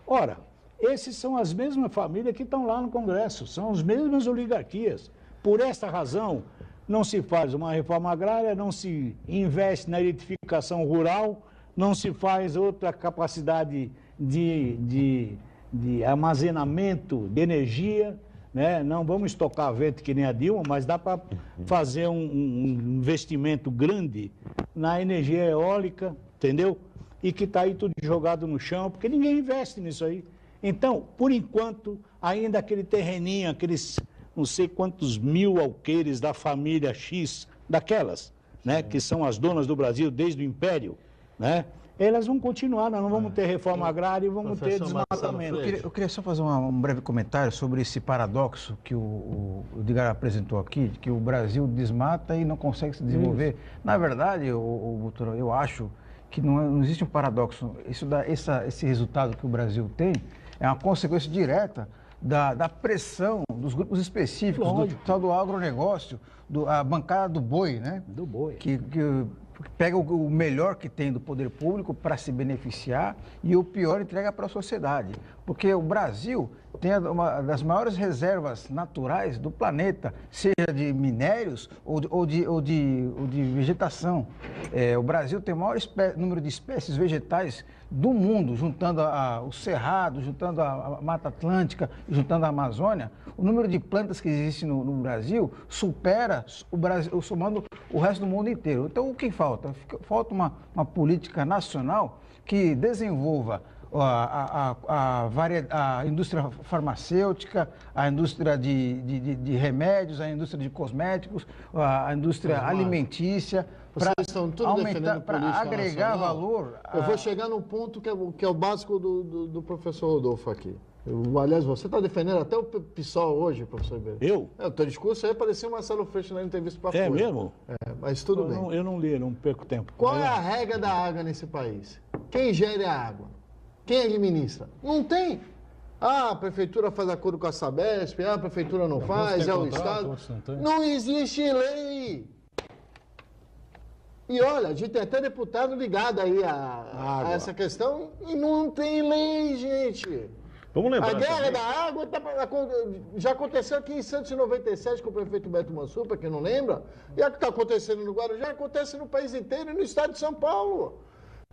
Ora, esses são as mesmas famílias que estão lá no Congresso, são as mesmas oligarquias. Por esta razão, não se faz uma reforma agrária, não se investe na eletrificação rural, não se faz outra capacidade de armazenamento de energia, né? Não vamos estocar vento que nem a Dilma, mas dá para fazer um investimento grande na energia eólica, entendeu? E que está aí tudo jogado no chão, porque ninguém investe nisso aí. Então, por enquanto, ainda aquele terreninho, aqueles não sei quantos mil alqueires da família X, daquelas, né, que são as donas do Brasil desde o Império, né? Elas vão continuar, nós não vamos ter reforma agrária e vamos ter desmatamento. Eu queria só fazer um breve comentário sobre esse paradoxo que o Edgar apresentou aqui, de que o Brasil desmata e não consegue se desenvolver. Na verdade, doutor, eu acho que não existe um paradoxo. Esse resultado que o Brasil tem é uma consequência direta da pressão dos grupos específicos, do agronegócio, a bancada do boi, né? Do boi. Que pega o melhor que tem do poder público para se beneficiar e o pior entrega para a sociedade. Porque o Brasil tem uma das maiores reservas naturais do planeta, seja de minérios ou de vegetação. O Brasil tem o maior número de espécies vegetais do mundo, juntando o Cerrado, juntando a Mata Atlântica, juntando a Amazônia. O número de plantas que existem no Brasil supera o Brasil, somando o resto do mundo inteiro. Então, o que falta? Falta uma política nacional que desenvolva a indústria farmacêutica, a indústria de remédios, a indústria de cosméticos, a indústria alimentícia, para aumentar, para agregar valor. Eu vou chegar num ponto que é o básico do professor Rodolfo aqui. Aliás, você está defendendo até o PSOL hoje, professor Ribeiro. Eu? O teu discurso aí parecia o Marcelo Freixo na entrevista para Folha. É mesmo? Mas tudo bem. Eu não li, não perco tempo. Qual é a regra da água nesse país? Quem gere a água? Quem administra? Não tem. A prefeitura faz acordo com a Sabesp, a prefeitura não faz, é o Estado. Não existe lei. E olha, a gente tem até deputado ligado aí a essa questão e não tem lei, gente. Vamos lembrar. A guerra também. da água já aconteceu aqui em 197 com o prefeito Beto Mansur, para quem não lembra. E a que está acontecendo no Guarujá acontece no país inteiro e no estado de São Paulo.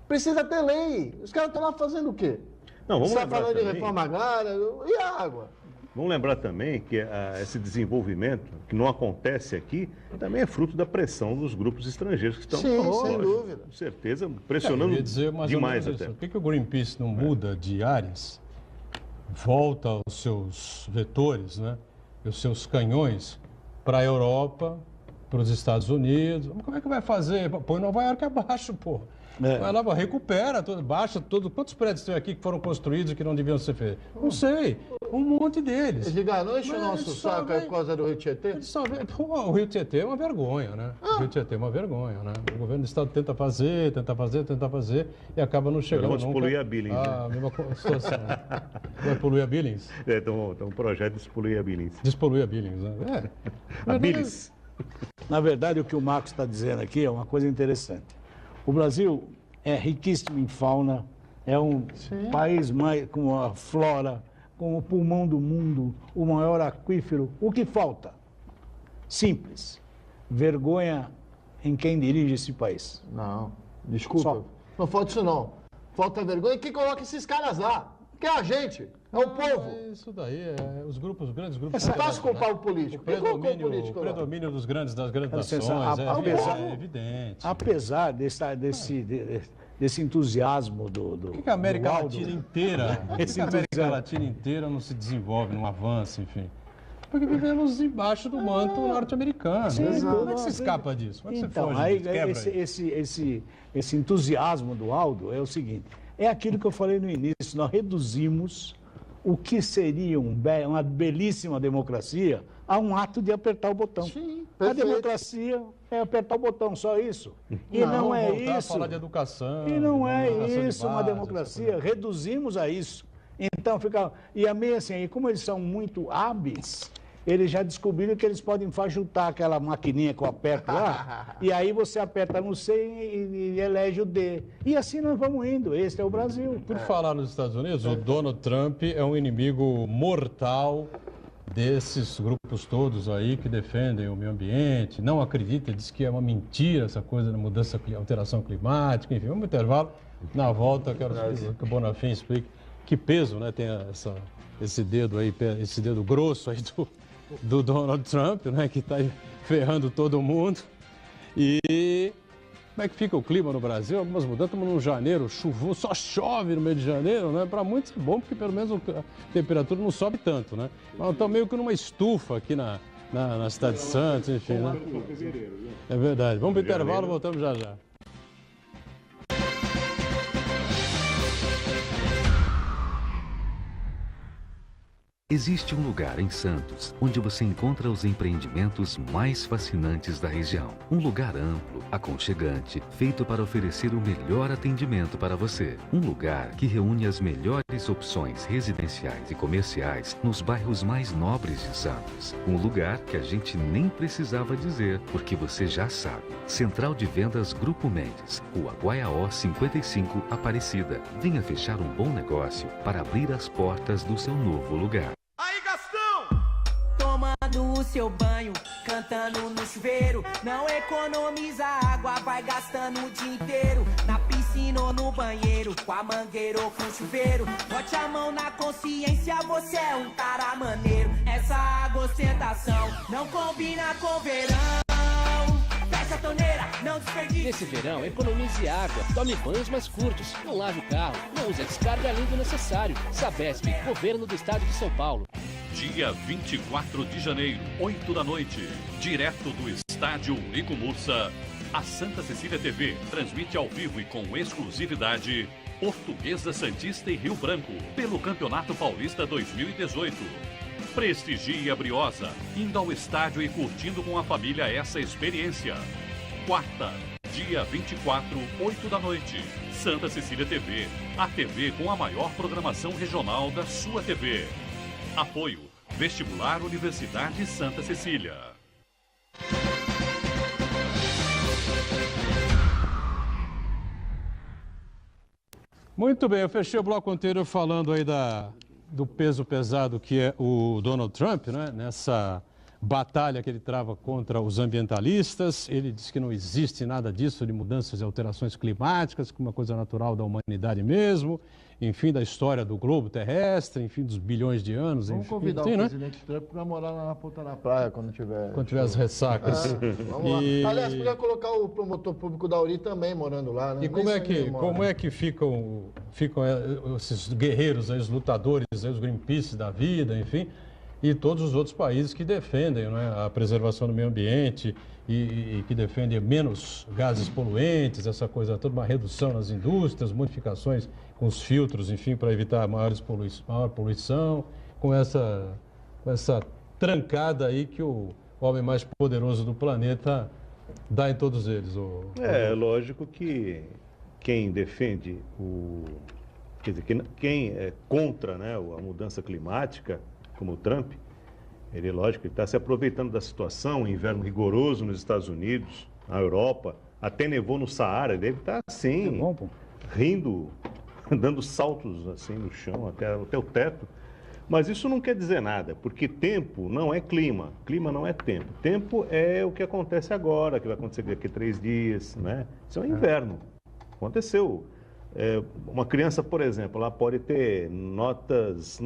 Precisa ter lei. Os caras estão lá fazendo o quê? Não, vamos Você está lembrar falando de também. reforma agrária e a água? Vamos lembrar também que esse desenvolvimento, que não acontece aqui, também é fruto da pressão dos grupos estrangeiros que estão sem dúvida. Com certeza, pressionando eu ia dizer mais demais ou menos até. isso. Por que o Greenpeace não muda de áreas, volta os seus vetores, né, os seus canhões para a Europa, para os Estados Unidos? Como é que vai fazer? Põe Nova York abaixo, pô. Vai lá, recupera, baixa tudo. Quantos prédios tem aqui que foram construídos e que não deviam ser feitos? Não sei. Um monte deles. Edgar, não enche o nosso saco aí por causa do Rio Tietê? O Rio Tietê é uma vergonha, né? O Rio Tietê é uma vergonha, né? O governo do estado tenta fazer e acaba não chegando Vamos nunca. poluir a Billings, né? A mesma situação. Vai poluir a Billings? Tem um projeto de despoluir a Billings. Despoluir a Billings, né? A Billings. Na verdade, o que o Marcos está dizendo aqui é uma coisa interessante. O Brasil é riquíssimo em fauna, é um país com uma flora, com o pulmão do mundo, o maior aquífero. O que falta? Simples. Vergonha em quem dirige esse país. Não, desculpa. Só. Não falta isso não. Falta vergonha e quem coloca esses caras lá? Que é a gente, é o povo. Isso daí é os grandes grupos. É fácil culpar o político. Quem colocou o político O lá? predomínio das grandes nações é evidente. Apesar desse entusiasmo Por que a América Latina inteira, Esse a América entusiasmo. Latina inteira não se desenvolve, não avança, enfim? Porque vivemos embaixo do manto norte-americano. Como é que se escapa disso? Como é que você Então, foge aí, disso? esse entusiasmo do Aldo é o seguinte, é aquilo que eu falei no início, nós reduzimos o que seria uma belíssima democracia a um ato de apertar o botão. Sim, a perfeito. democracia é apertar o botão, só isso. E não é voltar a isso. falar de educação. E não de é educação de isso uma base, democracia. Reduzimos a isso. Então fica. E a meia assim, e como eles são muito hábeis, eles já descobriram que eles podem fajutar aquela maquininha que eu aperto lá, e aí você aperta no C e elege o D. E assim nós vamos indo. Esse é o Brasil. Por falar nos Estados Unidos, o Donald Trump é um inimigo mortal desses grupos todos aí que defendem o meio ambiente, não acredita, diz que é uma mentira essa coisa da mudança, alteração climática, enfim, vamos pro intervalo. Na volta, quero que o Bonafim explique que peso, né, tem esse dedo aí, esse dedo grosso aí do Donald Trump, né, que está ferrando todo mundo. E como é que fica o clima no Brasil? Algumas mudanças, estamos no janeiro, chuvoso, só chove no meio de janeiro, né? Para muitos é bom, porque pelo menos a temperatura não sobe tanto, né? Mas estamos meio que numa estufa aqui na cidade de Santos, enfim, né? É verdade. Vamos para o intervalo, voltamos já já. Existe um lugar em Santos onde você encontra os empreendimentos mais fascinantes da região. Um lugar amplo, aconchegante, feito para oferecer o melhor atendimento para você. Um lugar que reúne as melhores opções residenciais e comerciais nos bairros mais nobres de Santos. Um lugar que a gente nem precisava dizer, porque você já sabe. Central de Vendas Grupo Mendes, Rua Guaiaó 55, Aparecida. Venha fechar um bom negócio para abrir as portas do seu novo lugar. Aí, Gastão! Tomando o seu banho, cantando no chuveiro. Não economiza água, vai gastando o dia inteiro. Na piscina ou no banheiro, com a mangueira ou com o chuveiro. Bote a mão na consciência, você é um cara maneiro. Essa água ostentação não combina com verão. Fecha a torneira, não desperdice. Nesse verão, economize água, tome banhos mais curtos, não lave o carro, não use a descarga além do necessário. Sabesp, Governo do Estado de São Paulo. Dia 24 de janeiro, 8 da noite, direto do Estádio Nico Mursa, a Santa Cecília TV transmite ao vivo e com exclusividade Portuguesa Santista e Rio Branco, pelo Campeonato Paulista 2018. Prestigie a Briosa, indo ao estádio e curtindo com a família essa experiência. Quarta, dia 24, 8 da noite, Santa Cecília TV, a TV com a maior programação regional da sua TV. Apoio, Vestibular Universidade Santa Cecília. Muito bem, eu fechei o bloco inteiro falando aí do peso pesado que é o Donald Trump, né? Nessa batalha que ele trava contra os ambientalistas. Ele diz que não existe nada disso de mudanças e alterações climáticas, que é uma coisa natural da humanidade mesmo, enfim, da história do globo terrestre, enfim, dos bilhões de anos. Vamos enfim, convidar enfim, o né? presidente Trump para morar lá na ponta da praia quando tiver... Quando tiver as ressacas. Vamos lá. Aliás, podia colocar o promotor público da URI também morando lá, né? E como é que ficam esses guerreiros, aí, os lutadores, aí, os Greenpeace da vida, enfim, e todos os outros países que defendem, né, a preservação do meio ambiente e que defendem menos gases poluentes, essa coisa toda, uma redução nas indústrias, modificações com os filtros, enfim, para evitar maior poluição, com essa trancada aí que o homem mais poderoso do planeta dá em todos eles. É lógico que quem defende quer dizer, quem é contra, né, a mudança climática, como o Trump, ele, lógico, está se aproveitando da situação, um inverno rigoroso nos Estados Unidos, na Europa, até nevou no Saara, ele deve estar assim, rindo, dando saltos assim no chão, até o teto. Mas isso não quer dizer nada, porque tempo não é clima, clima não é tempo. Tempo é o que acontece agora, que vai acontecer daqui a 3 dias, né? Isso é um inverno. Aconteceu. Uma criança, por exemplo, ela pode ter notas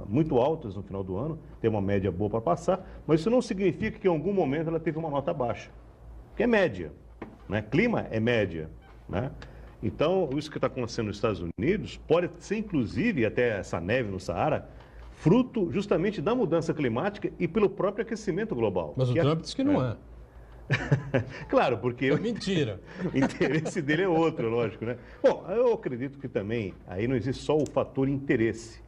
muito altas no final do ano, ter uma média boa para passar, mas isso não significa que em algum momento ela teve uma nota baixa, que é média, né? Clima é média, né? Então, isso que está acontecendo nos Estados Unidos pode ser, inclusive, até essa neve no Saara, fruto justamente da mudança climática e pelo próprio aquecimento global. Mas o Trump disse que não é. Claro, porque... É mentira. O interesse dele é outro, lógico, né? Bom, eu acredito que também, aí não existe só o fator interesse,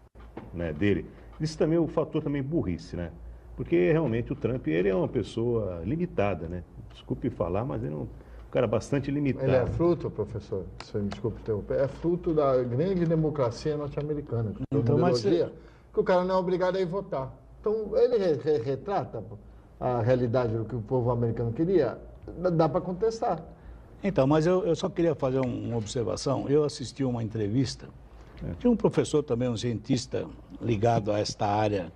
né, dele. Existe também o fator também burrice, né? Porque realmente o Trump, ele é uma pessoa limitada, né? Desculpe falar, mas ele é um cara bastante limitado. Ele é fruto, professor, se me desculpe interromper, é fruto da grande democracia norte-americana, que o cara não é obrigado a ir votar. Então, ele retrata a realidade do que o povo americano queria, dá para contestar. Então, mas eu só queria fazer uma observação. Eu assisti uma entrevista de um professor também, um cientista ligado a esta área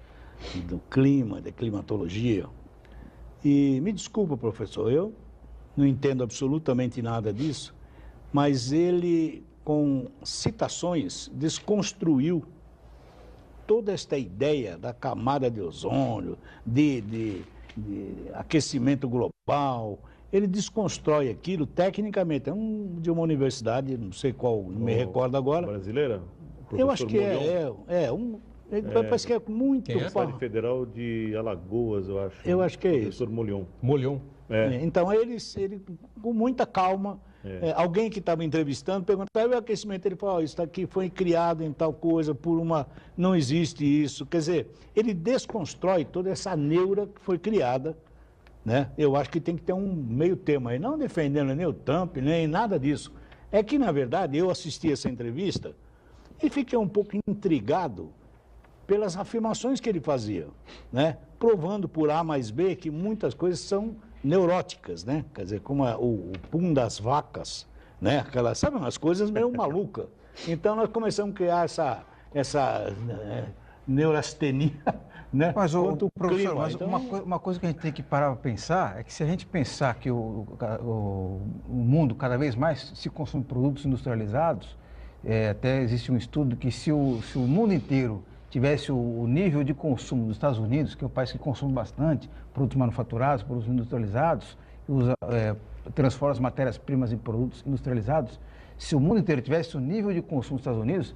do clima, de climatologia. E me desculpa, professor, eu não entendo absolutamente nada disso, mas ele, com citações, desconstruiu toda esta ideia da camada de ozônio, de aquecimento global. Ele desconstrói aquilo tecnicamente. É de uma universidade, não sei qual, não me recordo agora. Brasileira? Eu acho que parece que é muito... Quem é? Universidade Federal de Alagoas, eu acho. Eu acho que é isso. Professor Molion. Então, ele, com muita calma, alguém que estava entrevistando perguntava, e o aquecimento? Ele falou, isso aqui foi criado em tal coisa, não existe isso. Quer dizer, ele desconstrói toda essa neura que foi criada, né? Eu acho que tem que ter um meio termo aí, não defendendo nem o Trump, nem nada disso. É que, na verdade, eu assisti essa entrevista e fiquei um pouco intrigado pelas afirmações que ele fazia, né? Provando por A mais B que muitas coisas são neuróticas, né? Quer dizer, como o pum das vacas, né? Aquelas, sabe, umas coisas meio malucas. Então, nós começamos a criar essa neurastenia, né? Mas, professor, clima. mas então... uma coisa que a gente tem que parar para pensar é que se a gente pensar que o mundo cada vez mais se consome produtos industrializados, até existe um estudo que se o mundo inteiro tivesse o nível de consumo dos Estados Unidos, que é um país que consome bastante produtos manufaturados, produtos industrializados, transforma as matérias-primas em produtos industrializados, se o mundo inteiro tivesse o nível de consumo dos Estados Unidos,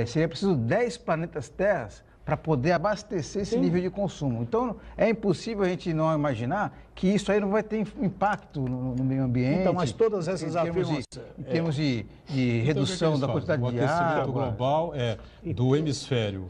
seria preciso 10 planetas Terras para poder abastecer esse nível de consumo. Então, é impossível a gente não imaginar que isso aí não vai ter impacto no meio ambiente. Então, mas todas essas afirmações... Em termos de redução da quantidade de água... O aquecimento global é do hemisfério,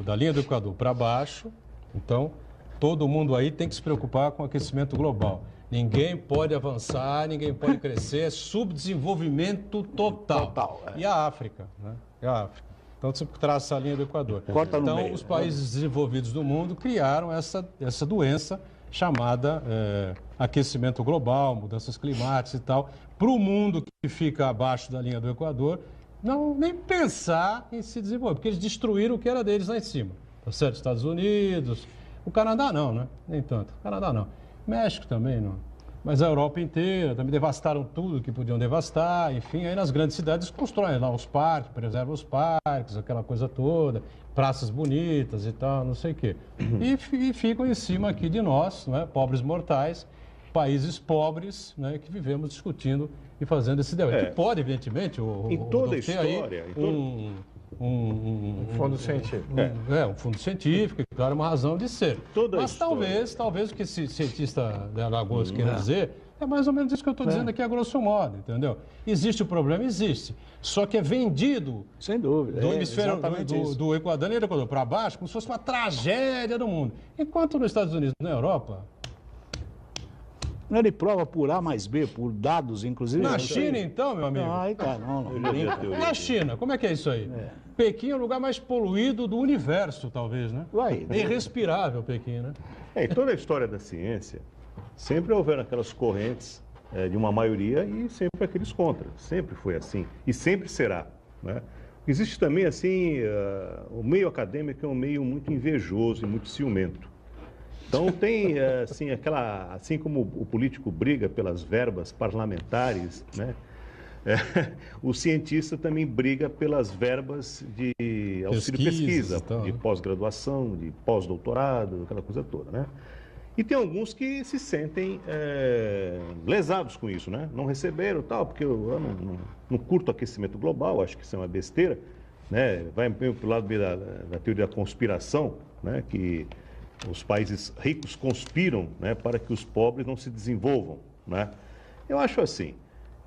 da linha do Equador para baixo. Então, todo mundo aí tem que se preocupar com o aquecimento global. Ninguém pode avançar, ninguém pode crescer, é subdesenvolvimento total. E a África, né? É a África. Então, você traça a linha do Equador. Então, os países desenvolvidos do mundo criaram essa doença chamada aquecimento global, mudanças climáticas e tal. Para o mundo que fica abaixo da linha do Equador, não nem pensar em se desenvolver, porque eles destruíram o que era deles lá em cima. Tá certo? Estados Unidos, o Canadá não, né? Nem tanto. O Canadá não. México também não. Mas a Europa inteira, também devastaram tudo que podiam devastar, enfim, aí nas grandes cidades constroem lá os parques, preservam os parques, aquela coisa toda, praças bonitas e tal, não sei o quê. E ficam em cima aqui de nós, né, pobres mortais, países pobres, né, que vivemos discutindo e fazendo esse debate. Que pode, evidentemente, em toda a história, um fundo científico. Um fundo científico, e claro, uma razão de ser. Mas talvez o que esse cientista de Alagoas queira dizer é mais ou menos isso que eu estou dizendo aqui a grosso modo, entendeu? Existe o problema? Existe. Só que é vendido sem dúvida, do hemisfério do Equador para baixo como se fosse uma tragédia do mundo. Enquanto nos Estados Unidos e na Europa... Ele prova por A mais B, por dados, inclusive. Na China, então, meu amigo? Ai, cara, não. Na China, como é que é isso aí? Pequim é o lugar mais poluído do universo, talvez, né? É irrespirável, Pequim, né? Em toda a história da ciência, sempre houveram aquelas correntes de uma maioria e sempre aqueles contra. Sempre foi assim. E sempre será, né? Existe também, assim, o meio acadêmico é um meio muito invejoso e muito ciumento. Então tem, assim como o político briga pelas verbas parlamentares, né? O cientista também briga pelas verbas de auxílio-pesquisa, de pós-graduação, de pós-doutorado, aquela coisa toda, né? E tem alguns que se sentem lesados com isso, né? Não receberam tal, porque eu não curto aquecimento global, acho que isso é uma besteira, né? Vai para o lado da teoria da conspiração, né? Que os países ricos conspiram, né, para que os pobres não se desenvolvam, né? Eu acho assim,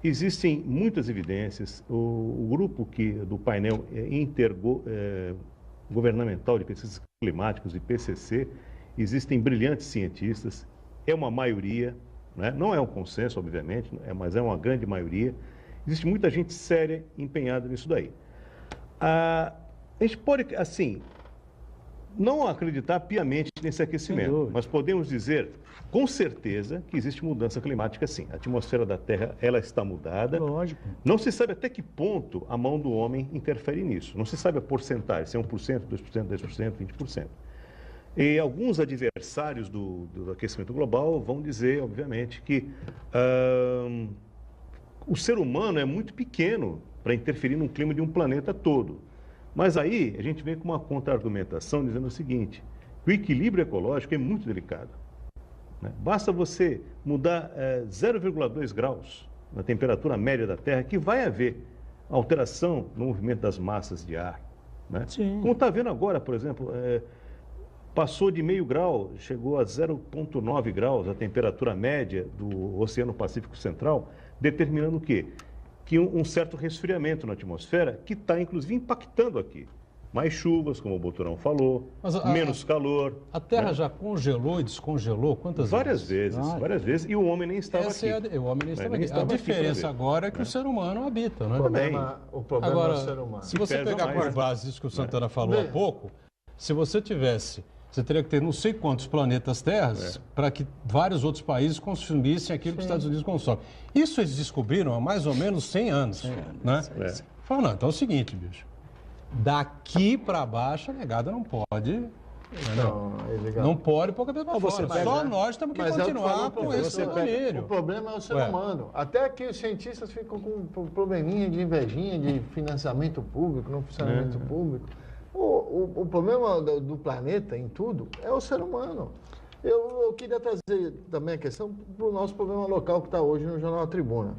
existem muitas evidências, o grupo do painel intergovernamental de pesquisas climáticas, IPCC, existem brilhantes cientistas, é uma maioria, né? Não é um consenso, obviamente, mas é uma grande maioria, existe muita gente séria empenhada nisso daí. A gente pode, assim, não acreditar piamente nesse aquecimento, mas podemos dizer com certeza que existe mudança climática sim. A atmosfera da Terra, ela está mudada. Lógico. Não se sabe até que ponto a mão do homem interfere nisso. Não se sabe a porcentagem, se é 1%, 2%, 10%, 20%. E alguns adversários do aquecimento global vão dizer, obviamente, que o ser humano é muito pequeno para interferir no clima de um planeta todo. Mas aí a gente vem com uma contra-argumentação dizendo o seguinte, que o equilíbrio ecológico é muito delicado, né? Basta você mudar 0,2 graus na temperatura média da Terra que vai haver alteração no movimento das massas de ar, né? Sim. Como está vendo agora, por exemplo, passou de meio grau, chegou a 0,9 graus a temperatura média do Oceano Pacífico Central, determinando o quê? Que um certo resfriamento na atmosfera que está, inclusive, impactando aqui. Mais chuvas, como o Boturão falou, menos calor. A Terra já congelou e descongelou quantas vezes? Várias vezes, e o homem nem estava aqui. O homem nem estava aqui. A diferença agora é que o ser humano habita, né? O problema é o ser humano. Se você pegar por base isso que o Santana falou há pouco, se você tivesse... Você teria que ter não sei quantos planetas Terras para que vários outros países consumissem aquilo que os Estados Unidos consomem. Isso eles descobriram há mais ou menos 100 anos. Né? Falaram, não, então é o seguinte, bicho. Daqui para baixo a negada não pode... Não pode pôr a cabeça para fora. Só nós temos que continuar com esse domínio. O problema é o ser humano. Até que os cientistas ficam com um probleminha de invejinha de financiamento público, não financiamento público. O problema do planeta em tudo é o ser humano. Eu queria trazer também a questão para o nosso problema local que está hoje no Jornal A Tribuna,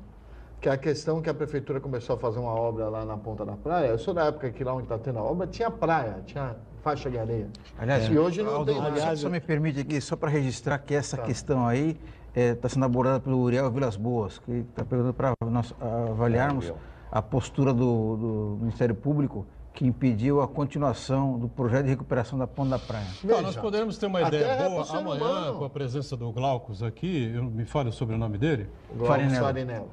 que é a questão que a prefeitura começou a fazer uma obra lá na ponta da praia. Eu sou da época que lá onde está tendo a obra tinha praia, tinha faixa de areia. Aliás, e hoje não tem. Aliás, só me permite aqui, só para registrar que essa questão aí está sendo abordada pelo Uriel Vilas Boas, que está perguntando para nós avaliarmos a postura do Ministério Público que impediu a continuação do projeto de recuperação da ponta da praia. Então, nós poderemos ter uma ideia boa amanhã com a presença do Glaucus aqui, me fale sobre o nome dele?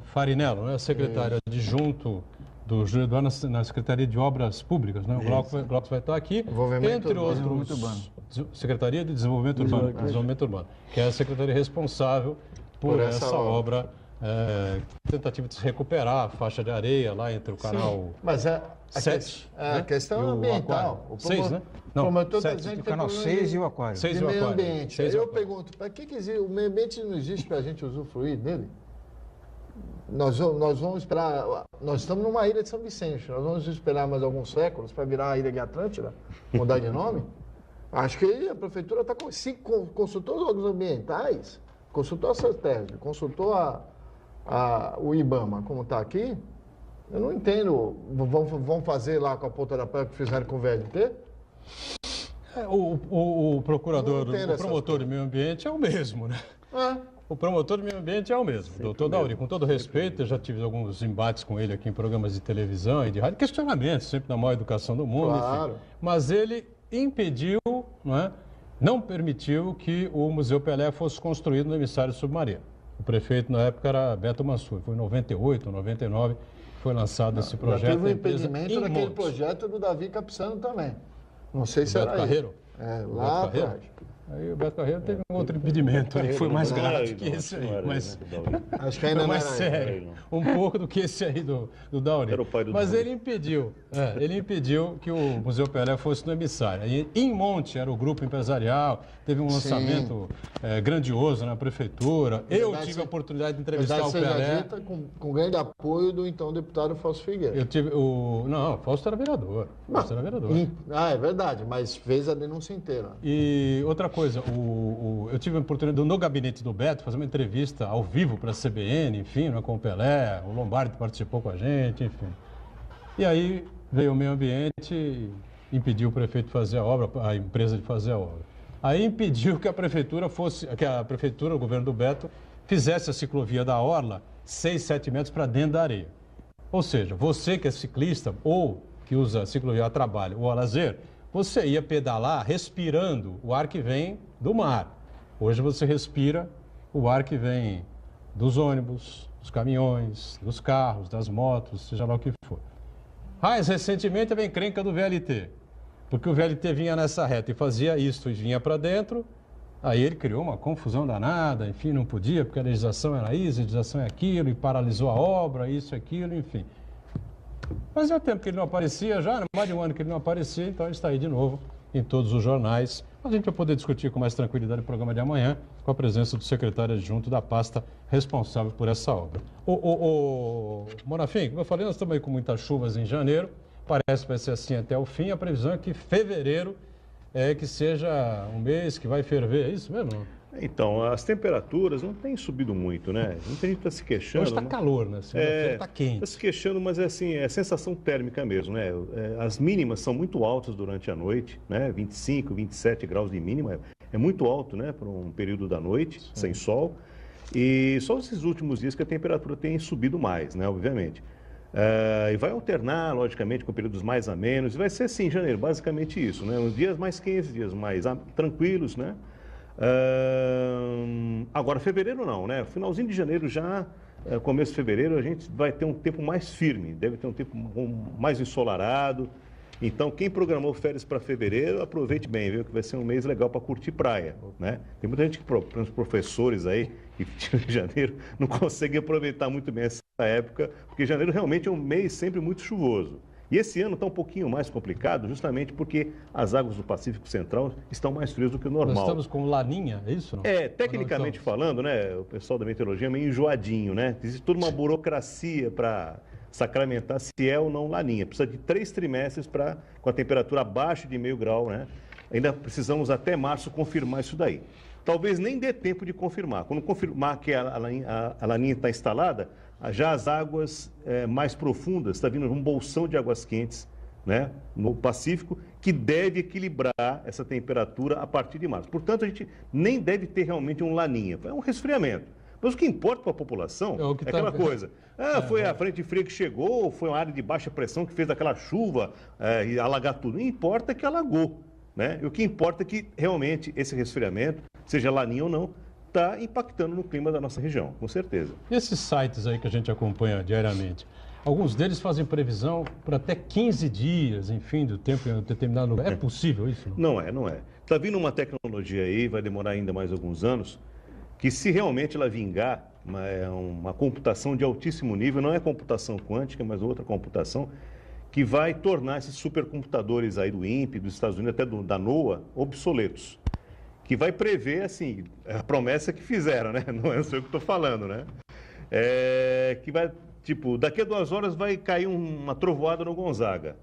Farinello, né? Secretário adjunto do Júlio Eduardo na Secretaria de Obras Públicas, né? O Glaucus vai estar aqui, entre outros, Secretaria de Desenvolvimento Urbano, que é a secretaria responsável por essa obra. Tentativa de se recuperar a faixa de areia lá entre o canal 7. A questão é ambiental. O 6, né? Não, o canal 6 e o aquário. 6 e o meio ambiente. Aí eu pergunto, para que existe? O meio ambiente não existe para a gente usufruir dele? Nós vamos esperar. Nós estamos numa ilha de São Vicente. Nós vamos esperar mais alguns séculos para virar a ilha de Atlântida, mudar de nome? Acho que a prefeitura está consultou os órgãos ambientais, consultou a CETESB, consultou o IBAMA, como está aqui, Eu não entendo. Vão fazer lá com a ponta da praia que fizeram com o VLT? O procurador, o promotor de meio ambiente é o mesmo, né? O promotor de meio ambiente é o mesmo. Doutor Dauri, com todo respeito, eu já tive alguns embates com ele aqui em programas de televisão e de rádio, questionamentos, sempre na maior educação do mundo, Claro. enfim. Mas ele impediu, não permitiu que o Museu Pelé fosse construído no emissário submarino. O prefeito na época era Beto Mansur, foi em 98, 99, foi lançado esse projeto. Já teve um da empresa impedimento daquele Inmontes. projeto do Davi Capiçano também. Não sei se Beto era Carreiro? É, lá Beto atrás. Aí o Beto Carreiro teve um outro impedimento ali, que foi mais grave que esse aí, mas Acho que ainda foi não mais era sério, um pouco do que esse aí do Dauri. Era o pai do Mas Dauri. ele impediu que o Museu Pelé fosse no emissário. Aí, em Monte era o grupo empresarial, teve um lançamento grandioso na prefeitura. Eu tive a oportunidade de entrevistar o Pelé. Dita, com grande apoio do então deputado Fausto Figueiredo. Eu tive Não, Fausto era vereador. Fausto era vereador. É verdade, mas fez a denúncia inteira. E outra coisa, eu tive a oportunidade, no gabinete do Beto, fazer uma entrevista ao vivo para a CBN, enfim, com o Pelé, o Lombardi participou com a gente, enfim. E aí veio o meio ambiente e impediu o prefeito de fazer a obra, a empresa de fazer a obra. Aí impediu que a prefeitura, o governo do Beto, fizesse a ciclovia da Orla 6, 7 metros para dentro da areia. Ou seja, você que é ciclista ou que usa a ciclovia a trabalho ou a lazer, você ia pedalar respirando o ar que vem do mar. Hoje você respira o ar que vem dos ônibus, dos caminhões, dos carros, das motos, seja lá o que for. Mais recentemente a encrenca do VLT, porque o VLT vinha nessa reta e fazia isso e vinha para dentro, aí ele criou uma confusão danada, enfim, não podia, porque a legislação era isso, a legislação é aquilo, e paralisou a obra, isso, aquilo, enfim. Mas é o tempo que ele não aparecia já, mais de um ano que ele não aparecia, então ele está aí de novo em todos os jornais. A gente vai poder discutir com mais tranquilidade no programa de amanhã, com a presença do secretário adjunto da pasta responsável por essa obra. Bonafim, como eu falei, nós estamos aí com muitas chuvas em janeiro, parece que vai ser assim até o fim, a previsão é que fevereiro que seja um mês que vai ferver, é isso mesmo? Então, as temperaturas não têm subido muito, né? Muita gente está se queixando. Hoje está calor, né? Segunda-feira está quente. Está se queixando, mas é assim, é sensação térmica mesmo, né? As mínimas são muito altas durante a noite, né? 25, 27 graus de mínima, é muito alto, né? Para um período da noite, sem sol. E só esses últimos dias que a temperatura tem subido mais, né? Obviamente. E vai alternar, logicamente, com períodos mais amenos. E vai ser assim em janeiro, basicamente isso, né? Uns dias mais quentes, dias mais tranquilos, né? Agora, fevereiro não, né? Finalzinho de janeiro já, começo de fevereiro, a gente vai ter um tempo mais firme, deve ter um tempo mais ensolarado. Então, quem programou férias para fevereiro, aproveite bem, viu? Que vai ser um mês legal para curtir praia, né? Tem muita gente os professores aí, que em janeiro não conseguem aproveitar muito bem essa época, porque janeiro realmente é um mês sempre muito chuvoso. E esse ano está um pouquinho mais complicado, justamente porque as águas do Pacífico Central estão mais frias do que o normal. Nós estamos com laninha, é isso? Não? Tecnicamente falando, né, o pessoal da meteorologia é meio enjoadinho, né? Existe toda uma burocracia para sacramentar se é ou não laninha. Precisa de 3 trimestres com a temperatura abaixo de 0,5 grau, né? Ainda precisamos até março confirmar isso daí. Talvez nem dê tempo de confirmar. Quando confirmar que a laninha está instalada, já as águas mais profundas, está vindo um bolsão de águas quentes, né, no Pacífico, que deve equilibrar essa temperatura a partir de março. Portanto, a gente nem deve ter realmente um laninha, é um resfriamento. Mas o que importa para a população é aquela coisa. Foi a frente fria que chegou, foi uma área de baixa pressão que fez aquela chuva e alagar tudo. Não importa que alagou, né? E o que importa é que realmente esse resfriamento, seja laninha ou não, está impactando no clima da nossa região, com certeza. E esses sites aí que a gente acompanha diariamente, alguns deles fazem previsão por até 15 dias, enfim, do tempo em um determinado lugar. É possível isso? Não é. Está vindo uma tecnologia aí, vai demorar ainda mais alguns anos, que se realmente ela vingar, uma computação de altíssimo nível, não é computação quântica, mas outra computação, que vai tornar esses supercomputadores aí do INPE, dos Estados Unidos, até da NOAA, obsoletos. Que vai prever, assim, a promessa que fizeram, né? Não é isso que eu estou falando, né? Que vai, tipo, daqui a 2 horas vai cair uma trovoada no Gonzaga.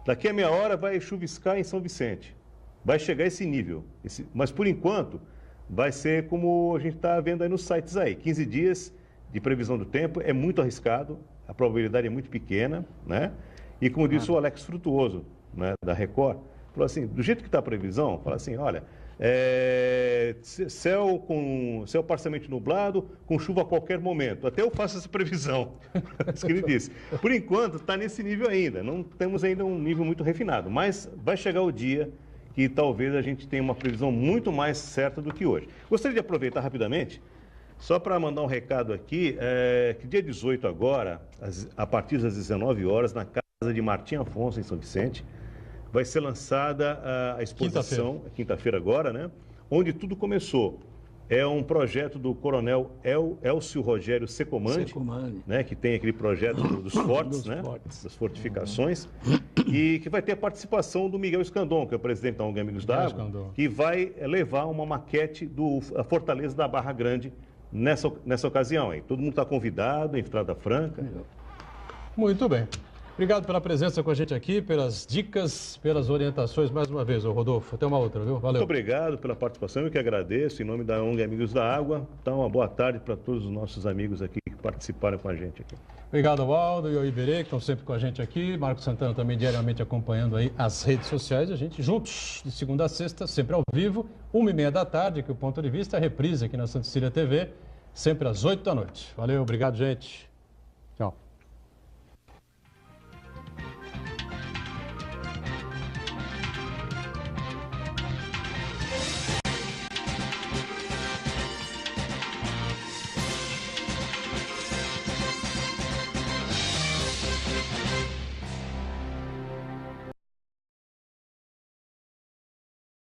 Daqui a meia hora vai chuviscar em São Vicente. Vai chegar esse nível. Mas, por enquanto, vai ser como a gente está vendo aí nos sites aí. 15 dias de previsão do tempo é muito arriscado. a probabilidade é muito pequena, né? E como disse o Alex Frutuoso, né, da Record, falou assim, do jeito que está a previsão, fala assim, olha, céu parcialmente nublado, com chuva a qualquer momento. Até eu faço essa previsão, isso que ele disse. Por enquanto, está nesse nível ainda, não temos ainda um nível muito refinado, mas vai chegar o dia que talvez a gente tenha uma previsão muito mais certa do que hoje. Gostaria de aproveitar rapidamente, só para mandar um recado aqui, que dia 18 agora, a partir das 19 horas, na casa de Martim Afonso, em São Vicente, vai ser lançada a exposição, quinta-feira agora, né? Onde tudo começou. É um projeto do coronel Elcio Rogério Secomandi, né? Que tem aquele projeto dos fortes, né? Das fortificações, e que vai ter a participação do Miguel Escandon, que é o presidente da ONG Amigos da Água, que vai levar uma maquete da Fortaleza da Barra Grande nessa ocasião. Hein? Todo mundo está convidado, em Estrada Franca. Muito bem. Obrigado pela presença com a gente aqui, pelas dicas, pelas orientações mais uma vez, Rodolfo. Até uma outra, viu? Valeu. Muito obrigado pela participação, eu que agradeço, em nome da ONG Amigos da Água. Então, uma boa tarde para todos os nossos amigos aqui que participaram com a gente aqui. Obrigado ao Aldo e ao Iberê, que estão sempre com a gente aqui. Marcos Santana também diariamente acompanhando aí as redes sociais. A gente juntos, de segunda a sexta, sempre ao vivo, 1h30 da tarde, que o Ponto de Vista, reprise aqui na Santa Cecília TV, sempre às 8 da noite. Valeu, obrigado, gente.